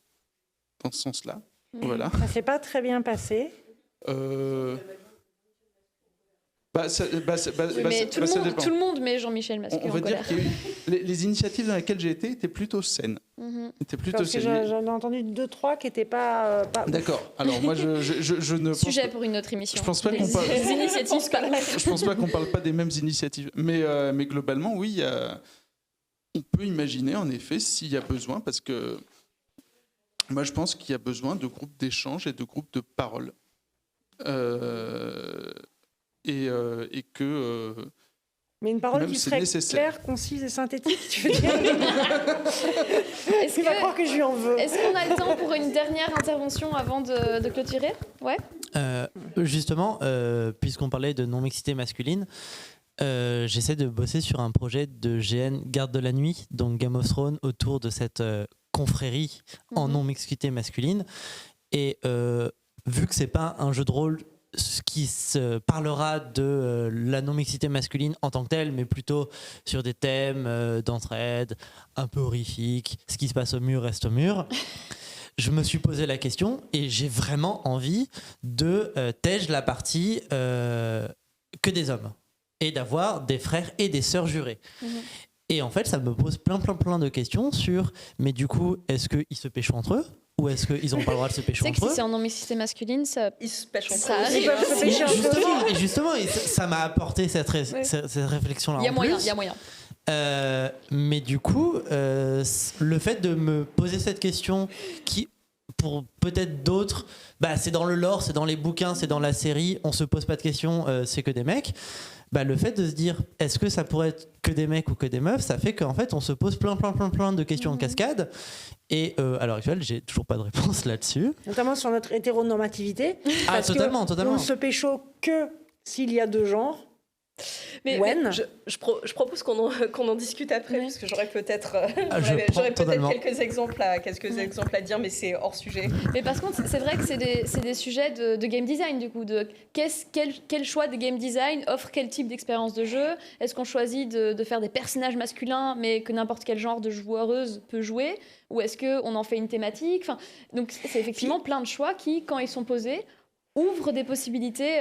dans ce sens-là. Voilà. Ça ne s'est pas très bien passé. Mais tout dépend. le monde met Jean-Michel Mascu On en va dire colère. que les initiatives dans lesquelles j'ai été étaient plutôt saines. Parce que j'en ai entendu 2-3 qui n'étaient pas D'accord. Alors moi, je ne pense Sujet pas. pour une autre émission. Je pense pas qu'on parle. Les initiatives scolaires. Je pense pas qu'on parle pas des mêmes initiatives, mais globalement, oui, on peut imaginer en effet s'il y a besoin, parce que moi, je pense qu'il y a besoin de groupes d'échange et de groupes de parole, et que. Mais une parole Même qui c'est serait nécessaire. claire, concise et synthétique, tu veux dire Est-ce Tu vas croire que je lui en veux. Est-ce qu'on a le temps pour une dernière intervention avant de clôturer? Ouais. Justement, puisqu'on parlait de non-mixité masculine, j'essaie de bosser sur un projet de GN Garde de la Nuit, donc Game of Thrones, autour de cette confrérie en non-mixité masculine. Et vu que c'est pas un jeu de rôle qui se parlera de la non-mixité masculine en tant que telle, mais plutôt sur des thèmes d'entraide, un peu horrifiques, ce qui se passe au mur reste au mur. Je me suis posé la question et j'ai vraiment envie de tège la partie que des hommes et d'avoir des frères et des sœurs jurés. Et en fait, ça me pose plein de questions sur, mais du coup, est-ce qu'ils se péchent entre eux? Ou est-ce qu'ils n'ont pas le droit de se pécher Tu sais que entre si eux? c'est en non-mixité masculine, Ils se pêchent ça entre eux. arrive. Ils peuvent se pécher entre eux. Et justement, ça m'a apporté cette réflexion-là. Il y a en moyen, plus. il y a moyen. Mais du coup, le fait de me poser cette question, qui, pour peut-être d'autres, c'est dans le lore, c'est dans les bouquins, c'est dans la série, on se pose pas de questions, c'est que des mecs. Le fait de se dire, est-ce que ça pourrait être que des mecs ou que des meufs, ça fait qu'en fait, on se pose plein de questions en cascade. Et à l'heure actuelle, j'ai toujours pas de réponse là-dessus. Notamment sur notre hétéronormativité. Ah, Parce totalement. On ne se pécho que s'il y a deux genres. Mais Wen. je propose qu'on en discute après, parce que j'aurais peut-être totalement. quelques exemples à dire, mais c'est hors sujet. Mais par contre, c'est vrai que c'est des sujets de game design, du coup. Quel choix de game design offre quel type d'expérience de jeu? Est-ce qu'on choisit de faire des personnages masculins, mais que n'importe quel genre de joueuse peut jouer? Ou est-ce qu'on en fait une thématique? Donc, c'est effectivement plein de choix qui, quand ils sont posés, ouvre des possibilités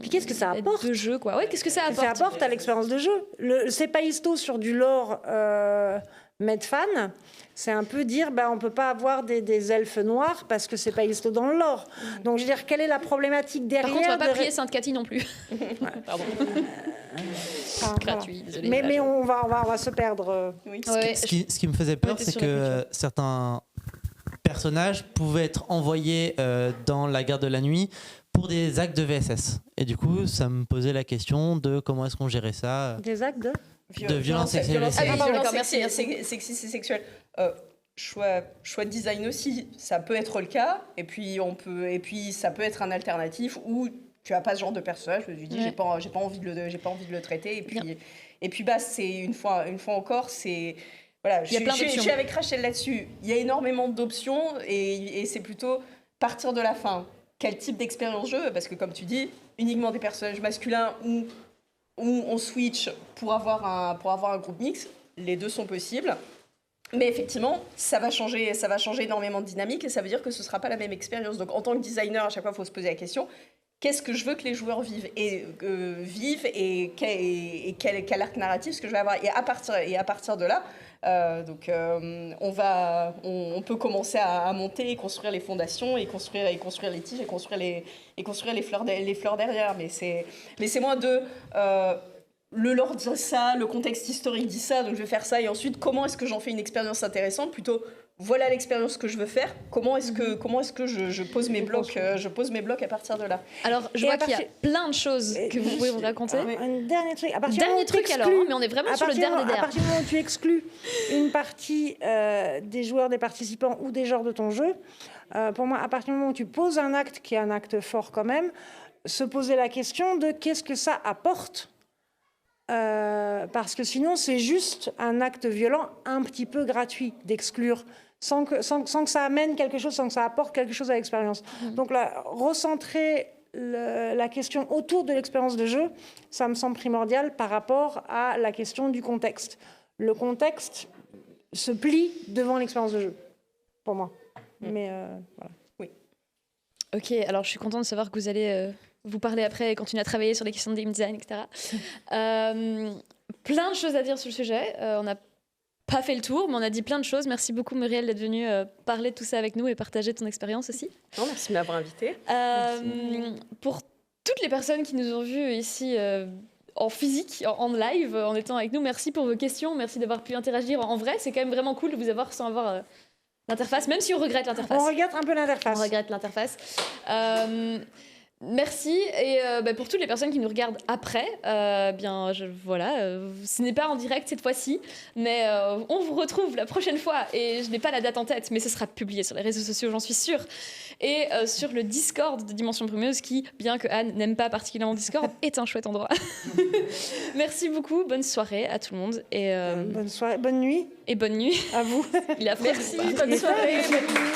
Puis qu'est-ce que ça apporte de jeu, quoi. Ouais, qu'est-ce que ça apporte? Ça apporte à l'expérience de jeu. C'est pas histo sur du lore Medfan. C'est un peu dire, on peut pas avoir des elfes noirs parce que c'est pas histo dans le lore. Donc je veux dire, quelle est la problématique derrière? Par contre, on va pas prier Sainte Cathy non plus. Pardon. Gratuit, désolé. Mais on va se perdre. Oui. Ce qui me faisait peur, c'est que certains personnages pouvaient être envoyés dans la garde de la nuit pour des actes de VSS. Et du coup, ça me posait la question de comment est-ce qu'on gérait ça. Des actes de violence sexuelle. Sexiste et sexuelle. Choix de design aussi, ça peut être le cas. Et puis ça peut être un alternatif où tu as pas ce genre de personnage. Je me dis, j'ai pas envie de le traiter. Et puis c'est une fois encore, c'est voilà, je suis avec Rachel là-dessus. Il y a énormément d'options et c'est plutôt partir de la fin. Quel type d'expérience jeu? Parce que comme tu dis, uniquement des personnages masculins ou on switch pour avoir un groupe mix, les deux sont possibles. Mais effectivement, ça va changer énormément de dynamique et ça veut dire que ce ne sera pas la même expérience. Donc en tant que designer, à chaque fois, il faut se poser la question, qu'est-ce que je veux que les joueurs vivent et quel arc narratif ce que je vais avoir. Et à partir de là, on peut commencer à monter et construire les fondations et construire les tiges et construire les fleurs derrière. Mais c'est moins de le lore dit ça, le contexte historique dit ça, donc je vais faire ça et ensuite comment est-ce que j'en fais une expérience intéressante? Plutôt voilà l'expérience que je veux faire. Comment est-ce que je pose mes blocs à partir de là. Alors je vois qu'il y a plein de choses que vous pouvez vous raconter. Un dernier truc. Mais on est vraiment sur le dernier. À partir du moment où tu exclus une partie des joueurs, des participants ou des genres de ton jeu, pour moi, à partir du moment où tu poses un acte qui est un acte fort quand même, se poser la question de qu'est-ce que ça apporte. Parce que sinon, c'est juste un acte violent un petit peu gratuit d'exclure, sans que ça amène quelque chose, sans que ça apporte quelque chose à l'expérience. Donc là, recentrer la question autour de l'expérience de jeu, ça me semble primordial par rapport à la question du contexte. Le contexte se plie devant l'expérience de jeu, pour moi. Mais voilà. Ok, alors je suis contente de savoir que vous allez vous parler après et continuer à travailler sur les questions de game design, etc. Plein de choses à dire sur le sujet. On n'a pas fait le tour, mais on a dit plein de choses. Merci beaucoup, Muriel, d'être venue parler de tout ça avec nous et partager ton expérience aussi. Non, merci de m'avoir invitée. Pour toutes les personnes qui nous ont vues ici en physique, en live, en étant avec nous, merci pour vos questions. Merci d'avoir pu interagir en vrai. C'est quand même vraiment cool de vous avoir sans avoir l'interface, même si on regrette l'interface. On regrette un peu l'interface. On regrette l'interface. Merci. Et pour toutes les personnes qui nous regardent après, ce n'est pas en direct cette fois-ci, mais on vous retrouve la prochaine fois. Et je n'ai pas la date en tête, mais ce sera publié sur les réseaux sociaux, j'en suis sûre. Et sur le Discord de Dimension Brumeuse, qui, bien que Anne n'aime pas particulièrement Discord, est un chouette endroit. Merci beaucoup. Bonne soirée à tout le monde. Et, bonne soirée, bonne nuit. Et bonne nuit. À vous. Il a fait. Merci, bonne soirée. Bonne nuit.